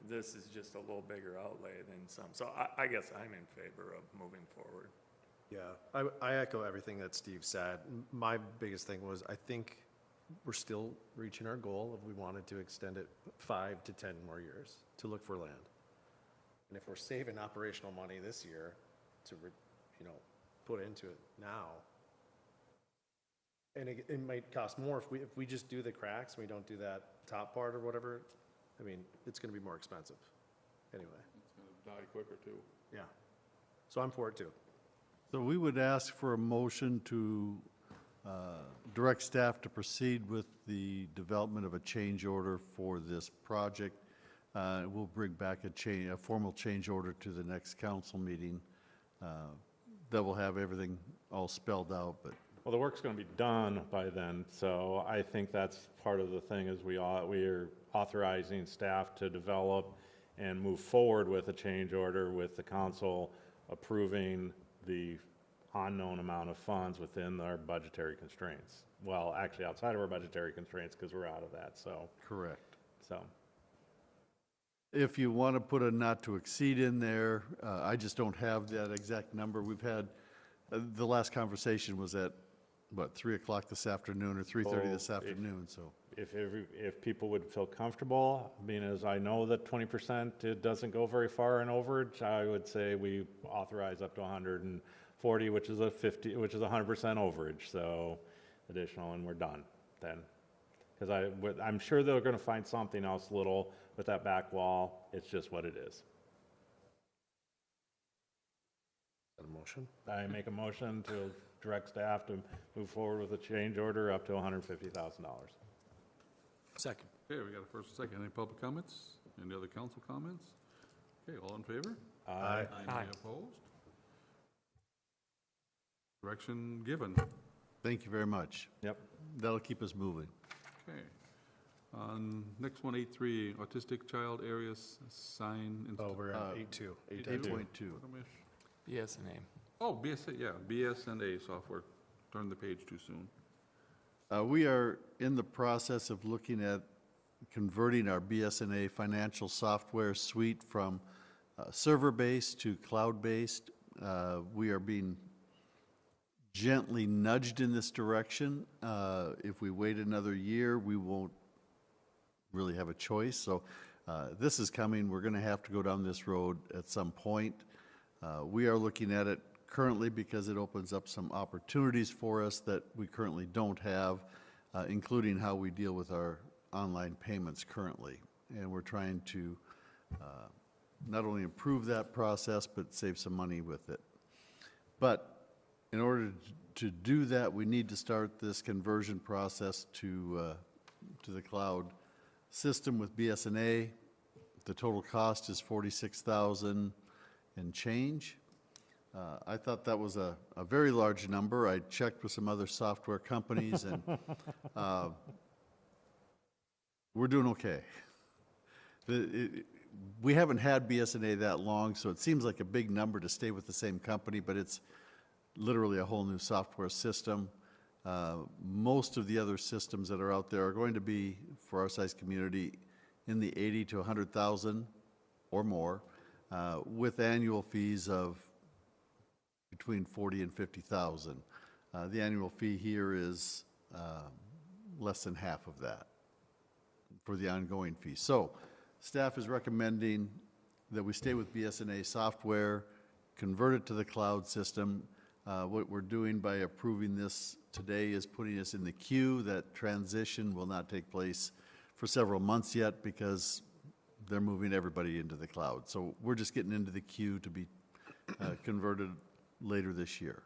This is just a little bigger outlay than some. So I guess I'm in favor of moving forward. Yeah, I echo everything that Steve said. My biggest thing was, I think we're still reaching our goal if we wanted to extend it 5 to 10 more years to look for land. And if we're saving operational money this year to, put into it now, and it might cost more if we just do the cracks and we don't do that top part or whatever, it's gonna be more expensive anyway. It's going to die quicker, too. Yeah. So I'm for it too. So we would ask for a motion to direct staff to proceed with the development of a change order for this project. We'll bring back a formal change order to the next council meeting that will have everything all spelled out, but Well, the work's going to be done by then, so I think that's part of the thing is we are authorizing staff to develop and move forward with a change order with the council approving the unknown amount of funds within our budgetary constraints. Well, actually outside of our budgetary constraints because we're out of that, so. correct. So, If you want to put a not to exceed in there, I just don't have that exact number. We've had, the last conversation was at, 3 o'clock this afternoon or 3:30 this afternoon, so. if people would feel comfortable, as I know that 20% it doesn't go very far in overage, I would say we authorize up to 140, which is 100% overage. So additional, and we're done then. Because I'm sure they're gonna find something else little with that back wall. It's just what it is. Is that a motion? I make a motion to direct staff to move forward with a change order up to $150,000. Second. Okay, we got a first and second. Any public comments? Any other council comments? Okay, all in favor? Aye. Aye. Any opposed? Direction given. Thank you very much. Yep. That'll keep us moving. Okay. Next one, 8.3, autistic child areas sign. Oh, we're at Uh, 8.2. 8.2. BSNA. Oh, BS, yeah, BS&A software. Turned the page too soon. We are in the process of looking at converting our BSNA financial software suite from server-based to cloud-based. We are being gently nudged in this direction. If we wait another year, we won't really have a choice. So this is coming. We're going to have to go down this road at some point. We are looking at it currently because it opens up some opportunities for us that we currently don't have, including how we deal with our online payments currently. And we're trying to not only improve that process, but save some money with it. But in order to do that, we need to start this conversion process to the cloud system with BSNA. The total cost is $46,000 and change. I thought that was a very large number. I checked with some other software companies, and we're doing okay. We haven't had BSNA that long, so it seems like a big number to stay with the same company, but it's literally a whole new software system. Most of the other systems that are out there are going to be, for our size community, in the 80 to 100,000 or more, with annual fees of between 40 and 50,000. The annual fee here is less than half of that for the ongoing fee. So staff is recommending that we stay with BSNA software, convert it to the cloud system. What we're doing by approving this today is putting us in the queue. That transition will not take place for several months yet because they're moving everybody into the cloud. So we're just getting into the queue to be converted later this year.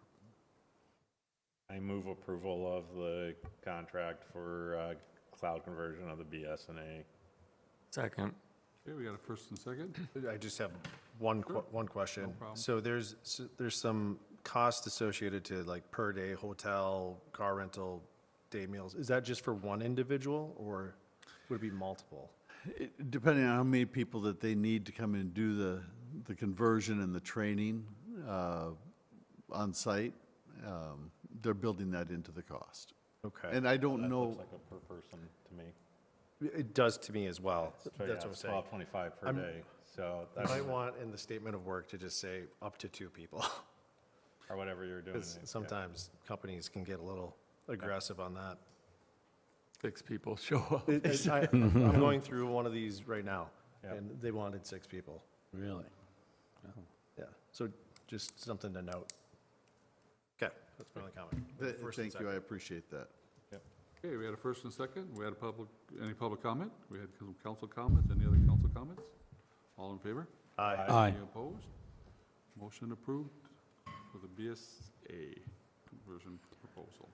I move approval of the contract for cloud conversion of the BSNA. Second. Okay, we got a first and second. I just have one question. No problem. So there's some cost associated to like per day hotel, car rental, day meals. Is that just for one individual or would it be multiple? Depending on how many people that they need to come in and do the conversion and the training on site, they're building that into the cost. Okay. And I don't That know, looks like a per person to me. It does to me as well. So, That's yeah, what I'm it's saying. $12.25 per I'm- day, so I that's, might want in the statement of work to just say up to 2 people. or whatever you're doing. Because sometimes companies can get a little aggressive on that. 6 people show up. I'm going through one of these right now, Yep. and they wanted 6 people. really. Yeah, so just something to note. Okay, that's my only comment. First and Thank you, I second. appreciate that. Okay, we had a first and second. We had any public comment? We had some council comments. Any other council comments? All in favor? Aye. Any opposed? Motion approved for the BSA conversion proposal.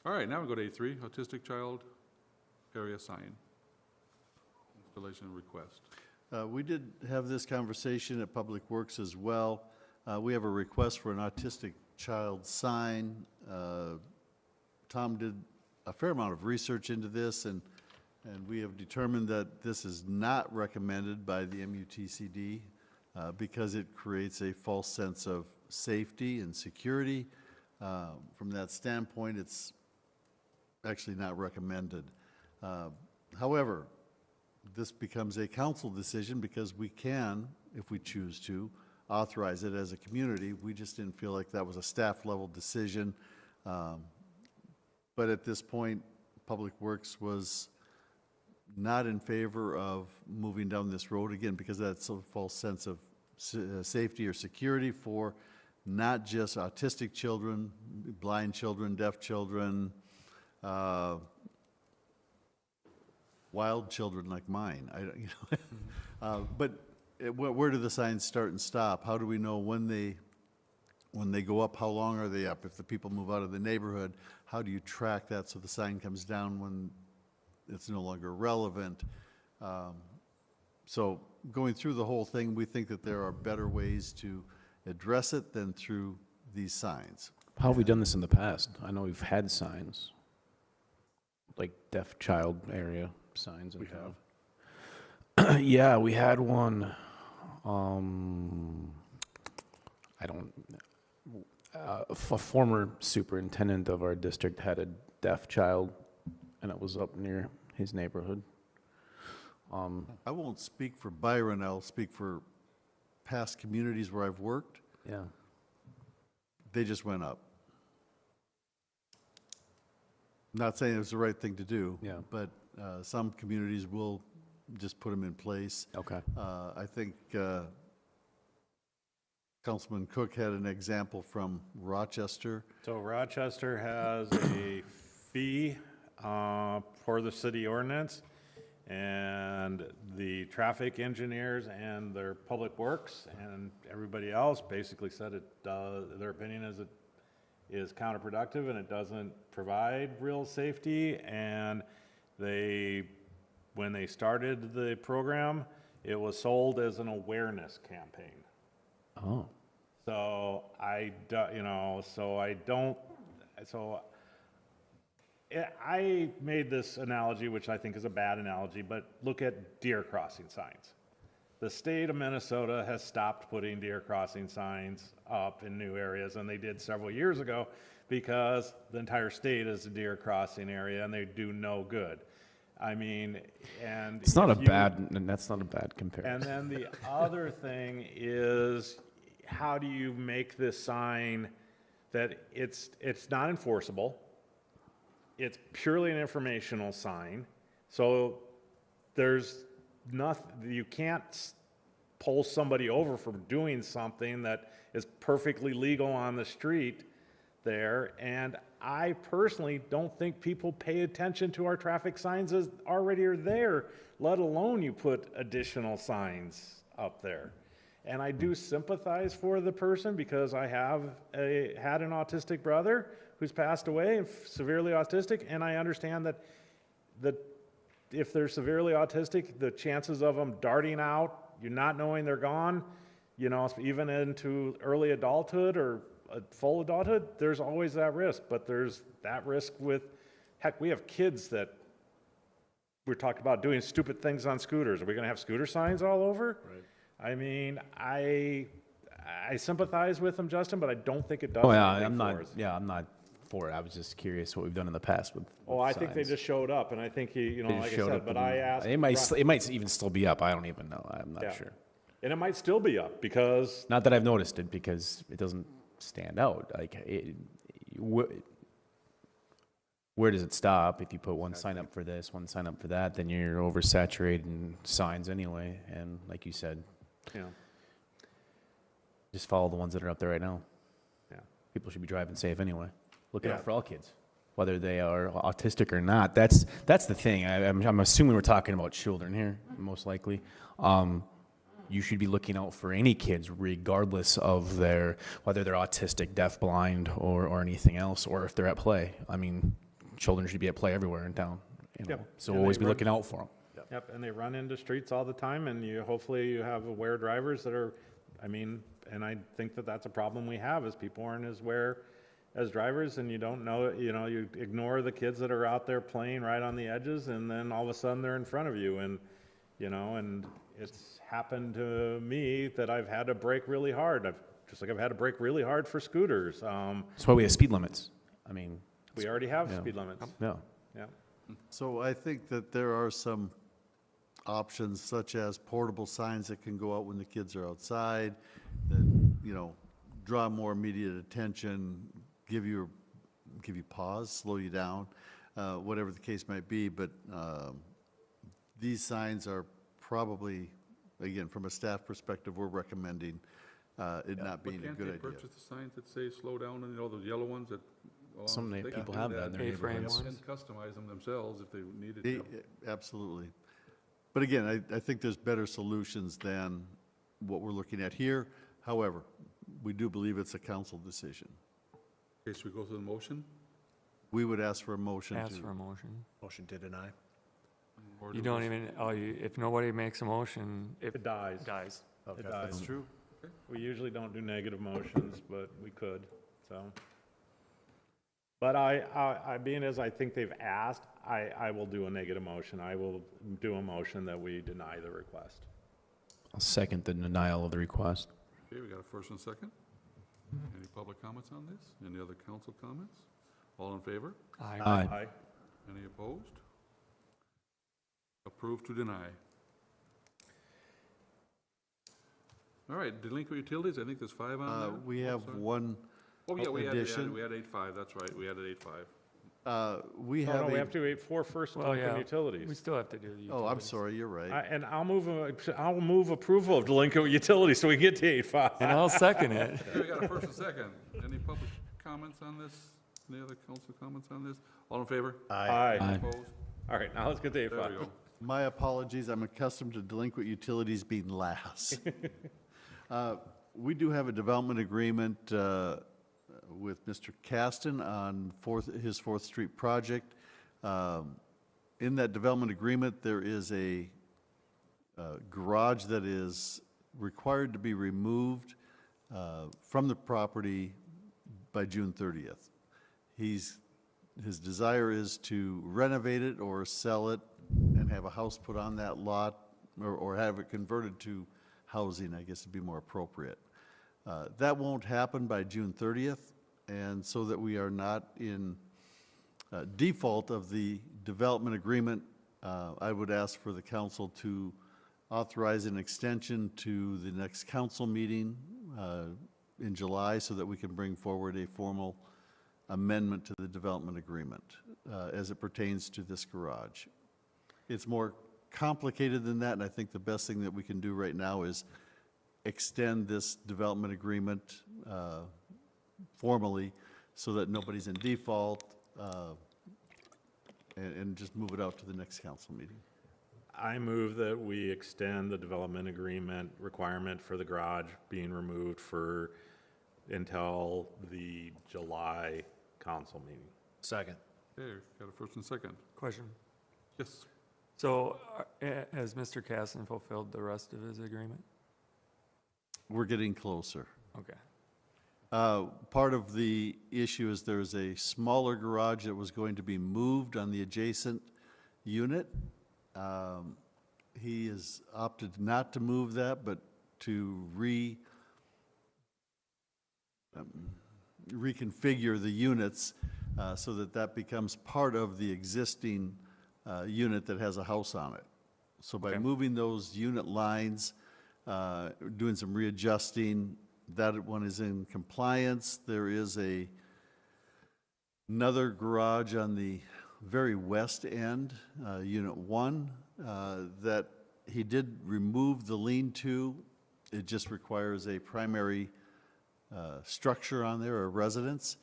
All right, now we go to A3, autistic child area sign. Installation request. We did have this conversation at Public Works as well. We have a request for an autistic child sign. Tom did a fair amount of research into this, and we have determined that this is not recommended by the MUTCD because it creates a false sense of safety and security. From that standpoint, it's actually not recommended. However, this becomes a council decision because we can, if we choose to, authorize it as a community. We just didn't feel like that was a staff-level decision. But at this point, Public Works was not in favor of moving down this road, again, because that's a false sense of safety or security for not just autistic children, blind children, deaf children, wild children like mine. I don't, you know, but where do the signs start and stop? How do we know when they go up? How long are they up? If the people move out of the neighborhood, how do you track that so the sign comes down when it's no longer relevant? So going through the whole thing, we think that there are better ways to address it than through these signs. How have we done this in the past? I know we've had signs, like deaf child area signs in town. Yeah, we had one, I don't, a former superintendent of our district had a deaf child, and it was up near his neighborhood. I won't speak for Byron, I'll speak for past communities where I've worked. Yeah. They just went up. Not saying it was the right thing to do. Yeah. But some communities will just put them in place. Okay. I think Councilman Cook had an example from Rochester. So Rochester has a fee for the city ordinance, and the traffic engineers and their public works and everybody else basically said it does, their opinion is it is counterproductive and it doesn't provide real safety. And when they started the program, it was sold as an awareness campaign. Oh. So I made this analogy, which I think is a bad analogy, but look at deer crossing signs. The state of Minnesota has stopped putting deer crossing signs up in new areas, and they did several years ago because the entire state is a deer crossing area and they do no good. I mean, and It's not a if you- bad, that's not a bad comparison. And then the other thing is, how do you make this sign that it's not enforceable? It's purely an informational sign. So there's nothing, you can't pull somebody over for doing something that is perfectly legal on the street there. And I personally don't think people pay attention to our traffic signs as already are there, let alone you put additional signs up there. And I do sympathize for the person because I had an autistic brother who's passed away and severely autistic, and I understand that if they're severely autistic, the chances of them darting out, you not knowing they're gone, you know, even into early adulthood or full adulthood, there's always that risk. But there's that risk with, heck, we have kids that we're talking about doing stupid things on scooters. Are we going to have scooter signs all over? Right. I mean, I sympathize with them, Justin, but I don't think it does. Oh, yeah, anything I'm for not, us. yeah, I'm not for it. I was just curious what we've done in the past with Oh, I think they signs. just showed up, and I think They like I just showed said, up but and- I asked. It might even still be up. I don't even know. I'm not Yeah. sure. And it might still be up because, Not that I've noticed it because it doesn't stand out. Like, where does it stop? If you put one sign up for this, one sign up for that, then you're oversaturated in signs anyway. And like you said, you know, just follow the ones that are up there right now. yeah. People should be driving safe anyway. Looking Yeah. out for all kids, whether they are autistic or not. That's the thing. I'm assuming we're talking about children here, most likely. You should be looking out for any kids, regardless of whether they're autistic, deaf, blind, or anything else, or if they're at play. I mean, children should be at play everywhere in town. You know? Yep. So And always they be run- looking out for them. Yep, and they run into streets all the time, and hopefully you have aware drivers that are, I mean, and I think that that's a problem we have, is people aren't as aware as drivers, and you don't know, you ignore the kids that are out there playing right on the edges, and then all of a sudden they're in front of you, and, and it's happened to me that I've had to brake really hard. Just like I've had to brake really hard for scooters. That's why we have speed limits. I mean, We already have Yeah. speed limits, yeah. yeah. So I think that there are some options such as portable signs that can go out when the kids are outside, that, draw more immediate attention, give you pause, slow you down, whatever the case might be. But these signs are probably, again, from a staff perspective, we're recommending it not being a good But can't they idea. purchase the signs that say slow down, and those yellow ones that Well, Some they could people do have that in their A-frame neighborhoods. ones. And customize them themselves if they needed Eh, to. Absolutely. But again, I think there's better solutions than what we're looking at here. However, we do believe it's a council decision. Okay, should we go through the motion? We would ask for a motion to. Ask for a motion. Motion to deny. Or You do don't we- even, if nobody makes a motion, It dies. dies. It That's dies. true. We usually don't do negative motions, but we could, so. But being as I think they've asked, I will do a negative motion. I will do a motion that we deny the request. I'll second the denial of the request. Okay, we got a first and a second. Any public comments on this? Any other council comments? All in favor? Aye. Aye. Any opposed? Approved to deny. All right, delinquent utilities, I think there's 5 on there. We Oh, have sorry. one Oh, yeah, we addition. had 8.5, that's right, we added 8.5. We Oh, have no, we a, have to wait for first Well, delinquent yeah. We utilities. still have to do the oh, I'm utilities. sorry, you're right. And I'll move approval of delinquent utilities so we can get to 8.5. And I'll second it. Okay, we got a first and second. Any public comments on this? Any other council comments on this? All in favor? Aye. Aye. Opposed? All right, now let's get to There 8.5. we go. My apologies, I'm accustomed to delinquent utilities being last. We do have a development agreement with Mr. Caston on his Fourth Street project. In that development agreement, there is a garage that is required to be removed from the property by June 30th. His desire is to renovate it or sell it and have a house put on that lot, or have it converted to housing, I guess would be more appropriate. That won't happen by June 30th, and so that we are not in default of the development agreement, I would ask for the council to authorize an extension to the next council meeting in July so that we can bring forward a formal amendment to the development agreement as it pertains to this garage. It's more complicated than that, and I think the best thing that we can do right now is extend this development agreement formally so that nobody's in default, and just move it out to the next council meeting. I move that we extend the development agreement requirement for the garage being removed until the July council meeting. Second. Okay, got a first and second. Question. Yes. So has Mr. Casson fulfilled the rest of his agreement? We're getting closer. Okay. Part of the issue is there's a smaller garage that was going to be moved on the adjacent unit. He has opted not to move that, but to reconfigure the units so that that becomes part of the existing unit that has a house on it. So by Okay. moving those unit lines, doing some readjusting, that one is in compliance. There is another garage on the very west end, Unit 1, that he did remove the lean-to. It just requires a primary structure on there, a residence,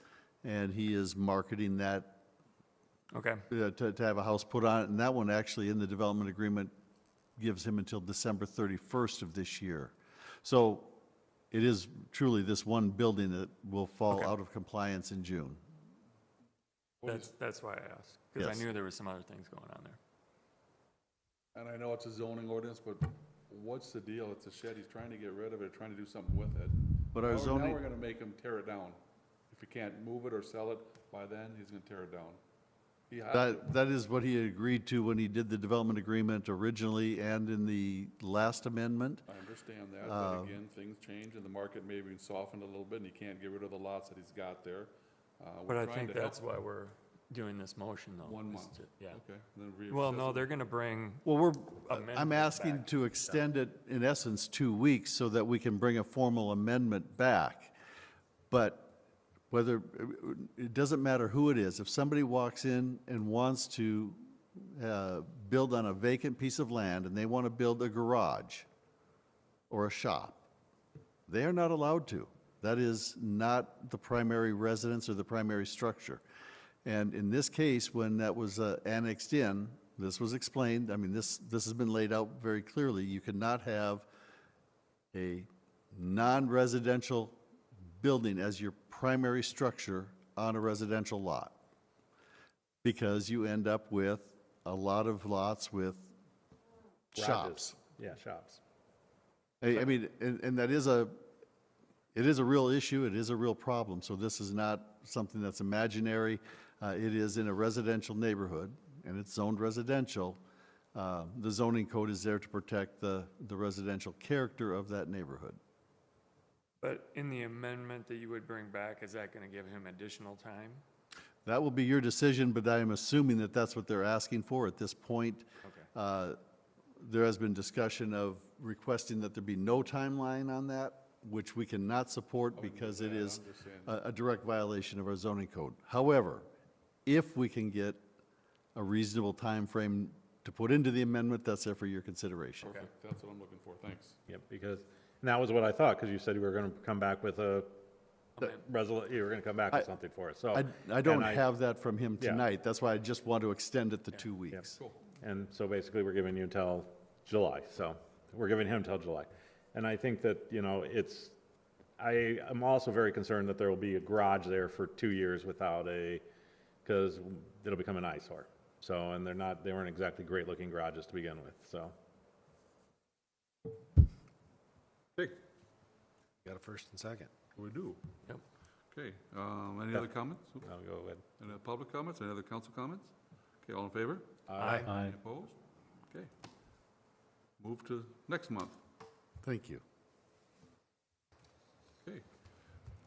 and he is marketing that Okay. to have a house put on it. And that one actually in the development agreement gives him until December 31st of this year. So it is truly this one building that will fall Okay. out of compliance in June. That's why I asked, because I Yes. knew there was some other things going on there. And I know it's a zoning ordinance, but what's the deal? It's a shed, he's trying to get rid of it, trying to do something with it. But our Now zoning, we're gonna make him tear it down. If he can't move it or sell it by then, he's gonna tear it down. He has to. that is what he had agreed to when he did the development agreement originally and in the last amendment. I understand that, but again, things change and the market may be softened a little bit and he can't get rid of the lots that he's got there. But We're I trying think to help that's why we're doing this motion, though. 1 is month. to- Yeah. Okay. then Well, reassess no, it. they're going to bring, Well, Amend I'm it asking back. to extend it, in essence, 2 weeks so that we can bring a formal amendment back. But whether, it doesn't matter who it is. If somebody walks in and wants to build on a vacant piece of land and they want to build a garage or a shop, they are not allowed to. That is not the primary residence or the primary structure. And in this case, when that was annexed in, this was explained, I mean, this has been laid out very clearly. You cannot have a non-residential building as your primary structure on a residential lot, because you end up with a lot of lots with shops. Yeah, shops. I mean, and that is it is a real issue, it is a real problem, so this is not something that's imaginary. It is in a residential neighborhood, and it's zoned residential. The zoning code is there to protect the residential character of that neighborhood. But in the amendment that you would bring back, is that going to give him additional time? That will be your decision, but I am assuming that that's what they're asking for at this point. Okay. There has been discussion of requesting that there be no timeline on that, which we cannot support because it is a direct violation of our zoning code. However, if we can get a reasonable time frame to put into the amendment, that's there for your consideration. Perfect, that's what I'm looking for, thanks. Yep, because, and that was what I thought, because you said you were going to come back with you were going to come back with something for us, so. I don't and have that from him Yeah. tonight. That's why I just want to extend it to 2 weeks. Cool. And so basically, we're giving you until July, so we're giving him until July. And I think that, I am also very concerned that there will be a garage there for 2 years without because it'll become an eyesore. So, and they weren't exactly great-looking garages to begin with, so. Okay, Got a first and second. we do. Yep. Okay, any other comments? I'll go ahead. Any other public comments, any other council comments? Okay, all in favor? Aye. Any opposed? Okay. Move to next month. Thank you. Okay.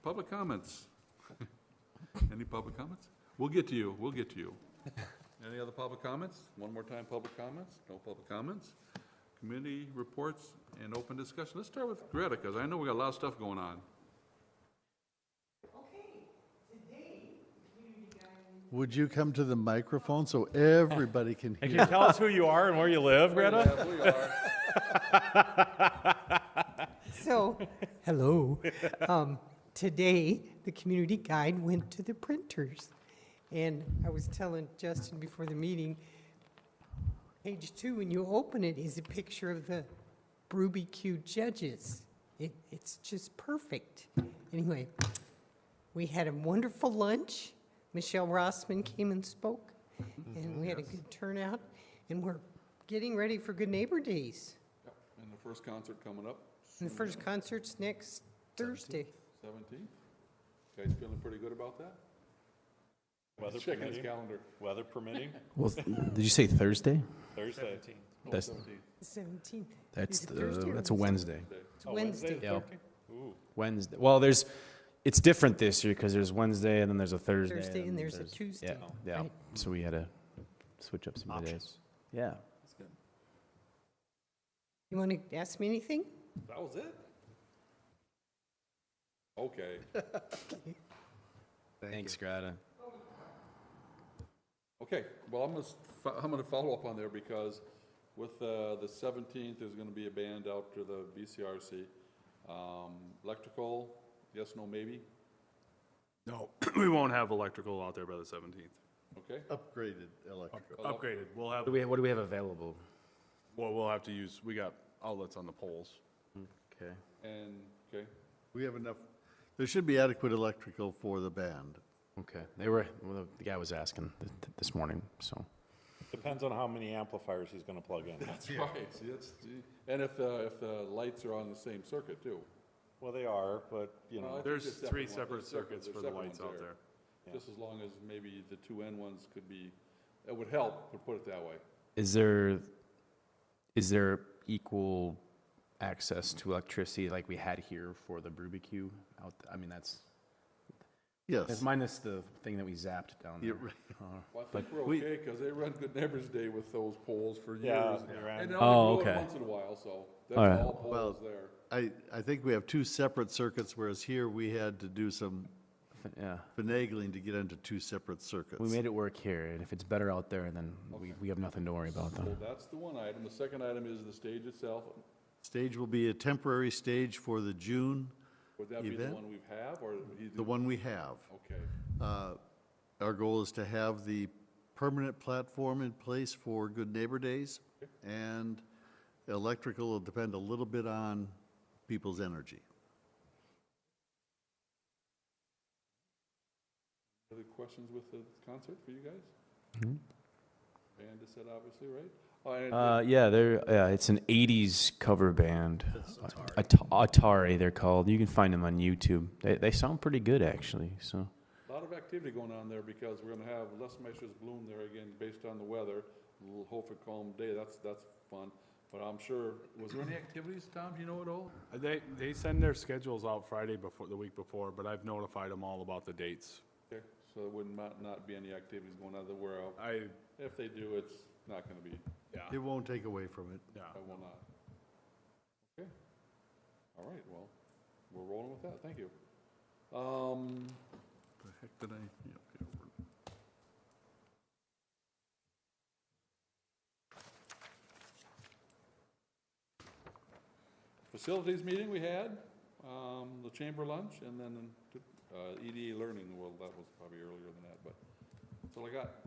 Public comments. Any public comments? We'll get to you, we'll get to you. Any other public comments? One more time, public comments? No public comments? Committee reports and open discussion. Let's start with Greta, because I know we got a lot of stuff going on. Would you come to the microphone so everybody can And hear? can you tell us who you are and where you live, Greta? Yeah, we are. So, hello. Today, the community guide went to the printers. And I was telling Justin before the meeting, page 2, when you open it, is a picture of the Ruby Q judges. It's just perfect. Anyway, we had a wonderful lunch. Michelle Rossman came and spoke, and we had a good turnout. And we're getting ready for Good Neighbor Days. Yep, and the first concert coming up, And the first concert's next Thursday. 17th. Guys feeling pretty good about that? Weather Checking his permitting. calendar. Weather permitting, Well, did you say Thursday? Thursday. That's, 17th. that's, Is it Thursday or that's a Wednesday? Wednesday. It's Wednesday. Yeah. Ooh, Wednesday. Well, it's different this year because there's Wednesday and then there's a Thursday. Thursday and there's a Tuesday. Yeah, yeah. Right. So we had to switch up some of the days. Yeah. You want to ask me anything? That was it? Okay. Thanks, Greta. Okay, well, I'm gonna follow up on there because with the 17th, there's gonna be a band out to the BCRC. Electrical, yes, no, maybe? No, we won't have electrical out there by the 17th. Okay, Upgraded electrical. Upgraded. We'll have, What do we have available? well, we'll have to use, we got outlets on the poles. Okay. and, okay, We have enough, there should be adequate electrical for the band. Okay. The guy was asking this morning, so. depends on how many amplifiers he's going to plug in. that's right, see, and if the lights are on the same circuit too. Well, they are, but, I think There's there's 3 separate ones. separate There's circuits separate- for there's the separate lights ones out there. there. Just as long as maybe the 2 end ones could be, it would help, to put it that way. Is there equal access to electricity like we had here for the barbecue out? I mean, that's Yes. minus the thing that we zapped down there. You're right. Well, I think we're we- okay, because they run Good Neighbors Day with those poles for years. Yeah, they ran- And they Oh, only do it okay. once in a while, so All that's right. all Well, poles there. I think we have 2 separate circuits, whereas here we had to do some Yeah. finagling to get into 2 separate circuits. We made it work here, and if it's better out there, then we have nothing to worry about So then. that's the one item. The second item is the stage itself. Stage will be a temporary stage for the June Would that be the event. one we have, or? The one we have. Okay, Our goal is to have the permanent platform in place for Good Neighbor Days, and electrical will depend a little bit on people's energy. other questions with the concert for you guys? Band is set, obviously, right? Oh, and Yeah, it's an 80s cover band. Atari, they're called. You can find them on YouTube. They sound pretty good, actually, so. a lot of activity going on there because we're gonna have Les Measures Bloom there again, based on the weather. A little hopeful calm day, that's fun. But I'm sure, was there any activities, Tom, do you know at all? They send their schedules out Friday before, the week before, but I've notified them all about the dates. Okay, so there would not be any activities going on there where, if they do, it's not gonna be, It won't take away from it. I will not. Okay, all right, well, we're rolling with that, thank you. The heck did I? Yeah, okay, over. Facilities meeting we had, the chamber lunch, and then EDA learning, well, that was probably earlier than that, but that's all I got.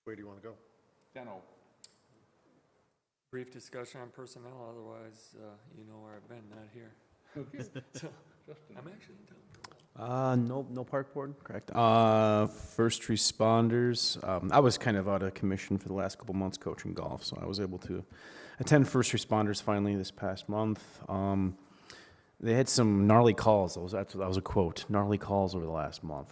Where do you want to go? Dano. Brief discussion on personnel, otherwise, you know where I've been, not here. Okay. So, Justin. I'm actually in town. No park board, correct. First responders, I was kind of out of commission for the last couple months coaching golf, so I was able to attend first responders finally this past month. They had some gnarly calls. That was a quote, gnarly calls over the last month.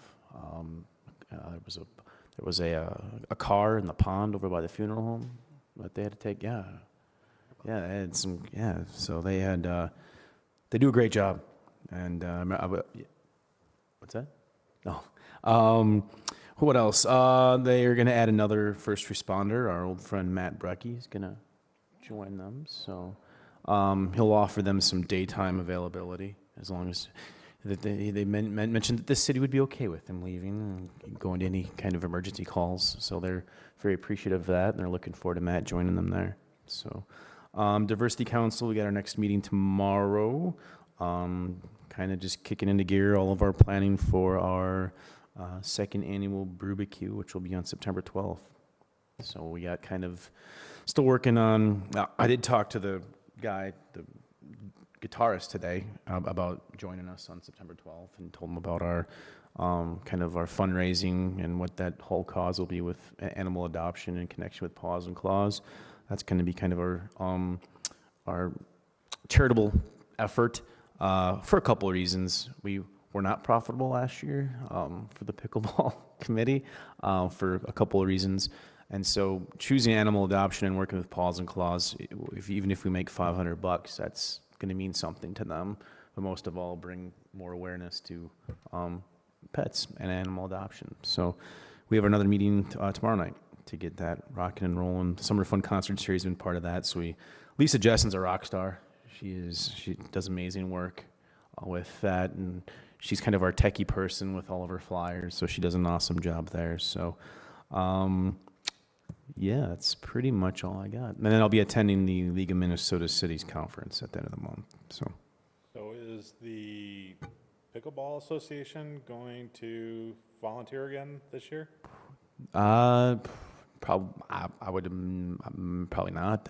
There was a car in the pond over by the funeral home that they had to take, they had some, so they had, they do a great job. And, what's that? No. What else? They are going to add another first responder. Our old friend Matt Brecky is going to join them. So he'll offer them some daytime availability as long as they mentioned that the city would be okay with them leaving and going to any kind of emergency calls. So they're very appreciative of that, and they're looking forward to Matt joining them there. So Diversity Council, we got our next meeting tomorrow. Kind of just kicking into gear all of our planning for our second annual Brewbarbecue, which will be on September 12th. So we got kind of still working on, I did talk to the guy, the guitarist today, about joining us on September 12th, and told him about our kind of our fundraising and what that whole cause will be with animal adoption in connection with Paws and Claws. That's going to be kind of our charitable effort. For a couple of reasons. We were not profitable last year for the pickleball committee for a couple of reasons. And so choosing animal adoption and working with Paws and Claws, even if we make $500, that's going to mean something to them. But most of all, bring more awareness to pets and animal adoption. So we have another meeting tomorrow night to get that rocking and rolling. The Summer Fun Concert Series has been part of that. So Lisa Jessen's a rock star. She does amazing work with that, and she's kind of our techie person with all of her flyers, so she does an awesome job there. So, that's pretty much all I got. And then I'll be attending the League of Minnesota Cities Conference at the end of the month. So is the Pickleball Association going to volunteer again this year? I would probably not,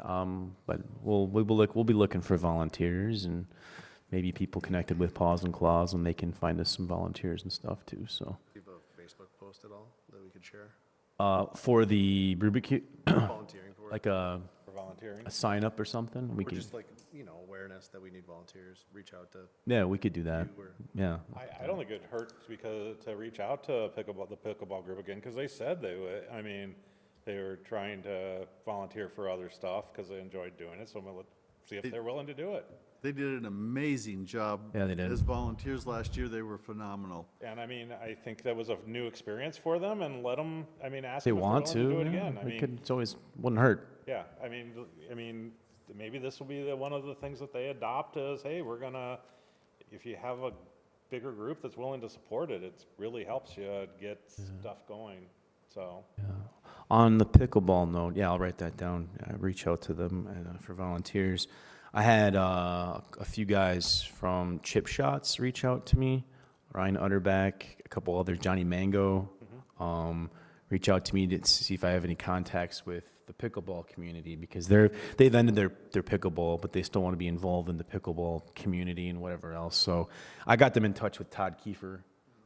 but we'll be looking for volunteers and maybe people connected with Paws and Claws, and they can find us some volunteers and stuff too. So Do you have a Facebook post at all that we could share? for the Brewbarbecue, Volunteering for it? like a Volunteering? sign up or something, we Or could. just like, awareness that we need volunteers, reach out to Yeah, we could do that. you or Yeah. I don't think it hurts because to reach out to the pickleball group again, because they said they would. I mean, they were trying to volunteer for other stuff because they enjoyed doing it, so we'll see if they're willing to do it. They did an amazing job. Yeah, they did. As volunteers last year, they were phenomenal. And I mean, I think that was a new experience for them, and let them, ask They them if want they're willing to. to do it Yeah, again. I we mean, could. It's always wouldn't hurt. yeah, I mean, maybe this will be one of the things that they adopt as, hey, we're gonna, if you have a bigger group that's willing to support it, it really helps you get stuff going, so. On the pickleball note, I'll write that down. Reach out to them for volunteers. I had a few guys from Chip Shots reach out to me, Ryan Utterback, a couple others, Johnny Mango, reach out to me to see if I have any contacts with the pickleball community, because they've ended their pickleball, but they still want to be involved in the pickleball community and whatever else. So I got them in touch with Todd Kiefer.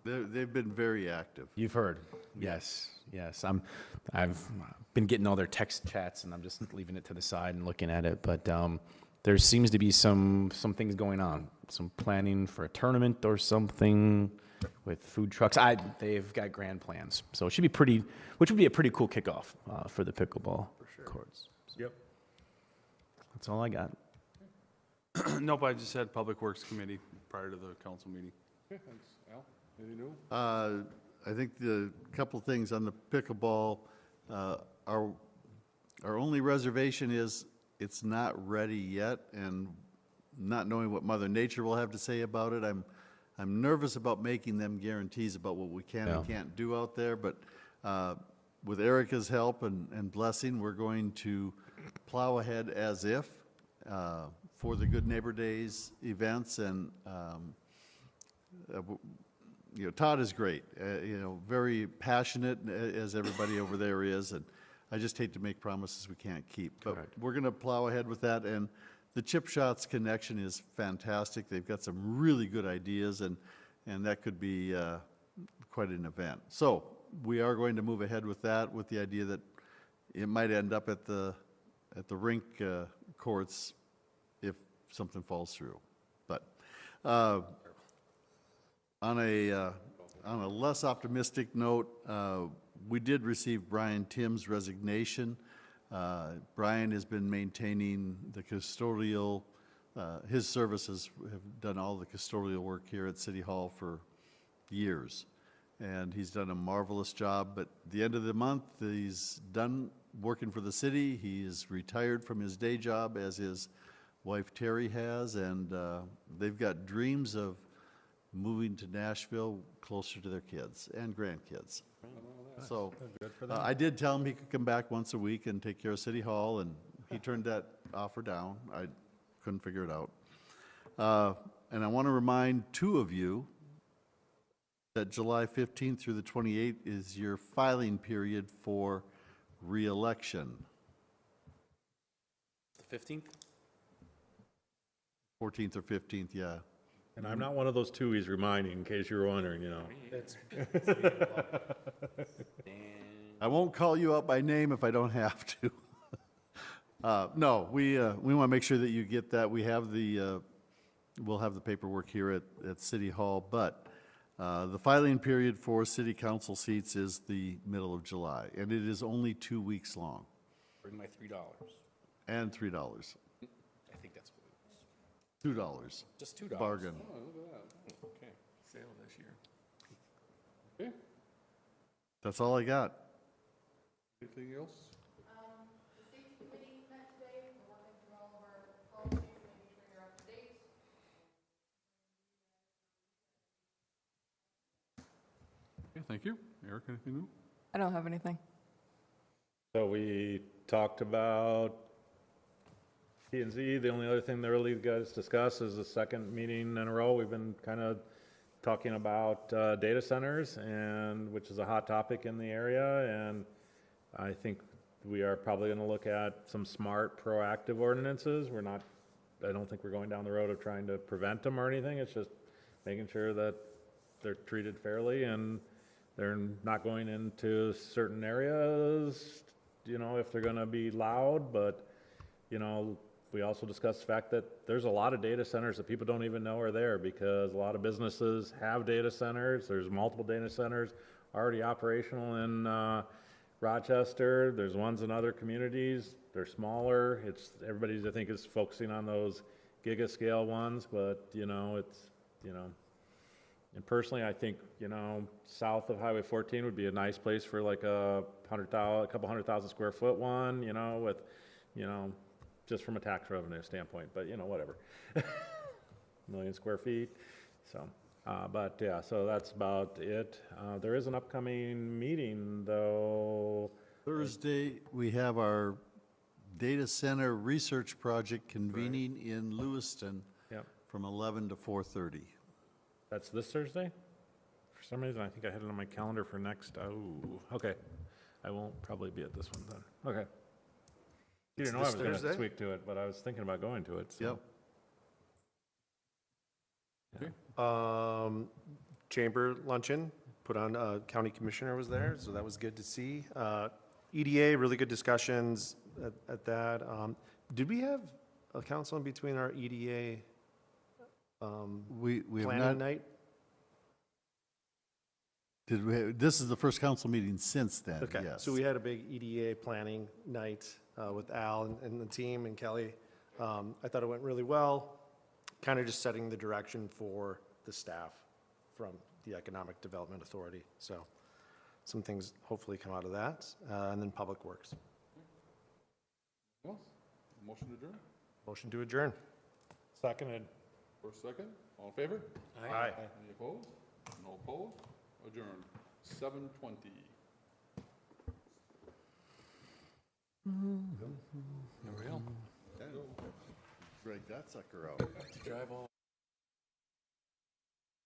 They've been very active. You've heard, yes. I've been getting all their text chats, and I'm just leaving it to the side and looking at it. But there seems to be some things going on, some planning for a tournament or something with food trucks. They've got grand plans, so it should be which would be a pretty cool kickoff for the pickleball courts. Yep. That's all I got. Nope, I just had Public Works Committee prior to the council meeting. Okay, thanks. Al, anything new? I think the couple things on the pickleball, our only reservation is it's not ready yet, and not knowing what Mother Nature will have to say about it, I'm nervous about making them guarantees about what we can and can't do out there, but with Erica's help and blessing, we're going to plow ahead as if for the Good Neighbor Days events, and Todd is great, very passionate, as everybody over there is, and I just hate to make promises we can't keep. But we're going to plow ahead with that, and the Chip Shots connection is fantastic. They've got some really good ideas, and that could be quite an event. So we are going to move ahead with that, with the idea that it might end up at the rink courts if something falls through. But on a less optimistic note, we did receive Brian Tim's resignation. Brian has been maintaining the custodial, his services have done all the custodial work here at City Hall for years. And he's done a marvelous job, but at the end of the month, he's done working for the city. He's retired from his day job, as his wife Terry has, and they've got dreams of moving to Nashville closer to their kids and grandkids. So I did tell him he could come back once a week and take care of City Hall, and he turned that offer down. I couldn't figure it out. And I want to remind two of you that July 15th through the 28th is your filing period for re-election. The 15th? 14th or 15th, yeah. And I'm not one of those two he's reminding, in case you were wondering, I won't call you out by name if I don't have to. No, we want to make sure that you get that. We'll have the paperwork here at City Hall, but the filing period for city council seats is the middle of July, and it is only 2 weeks long. Bring my $3. And $3. I think that's what it was. $2. Just $2. Bargain. Oh, look at that. Okay. Sale this year. Okay, That's all I got. Anything else? The safety committee met today, we're working through all of our policies, making sure you're up to date. Okay, thank you. Eric, anything new? I don't have anything. So we talked about P and Z. The only other thing that really guys discussed is the second meeting in a row. We've been kind of talking about data centers, and which is a hot topic in the area. And I think we are probably going to look at some smart, proactive ordinances. I don't think we're going down the road of trying to prevent them or anything. It's just making sure that they're treated fairly and they're not going into certain areas, if they're going to be loud. But, we also discussed the fact that there's a lot of data centers that people don't even know are there, because a lot of businesses have data centers. There's multiple data centers already operational in Rochester. There's ones in other communities. They're smaller. Everybody's, I think, is focusing on those giga scale ones, but, and personally, I think, south of Highway 14 would be a nice place for like a couple 100,000 square foot one, with, just from a tax revenue standpoint, but, whatever. Million square feet, so, but yeah, so that's about it. There is an upcoming meeting, though. Thursday, we have our Data Center Research Project convening in Lewiston Yep. from 11 to 4:30. That's this Thursday? For some reason, I think I had it on my calendar for next, okay. I won't probably be at this one then. Okay. You It's didn't know I this was going to Thursday? tweak to it, but I was thinking about going to it, so. Yep. Chamber luncheon, put on, county commissioner was there, so that was good to see. EDA, really good discussions at that. Did we have a council in between our EDA We have planning not, night? this is the first council meeting since then, Okay, yes. so we had a big EDA planning night with Al and the team and Kelly. I thought it went really well, kind of just setting the direction for the staff from the Economic Development Authority. So some things hopefully come out of that. And then Public Works. Else? Motion to adjourn? Motion to adjourn. Seconded. First, second, all in favor? Aye. Any opposed? No opposed? Adjourned. 7:20. Real. Drag that sucker out. Drive all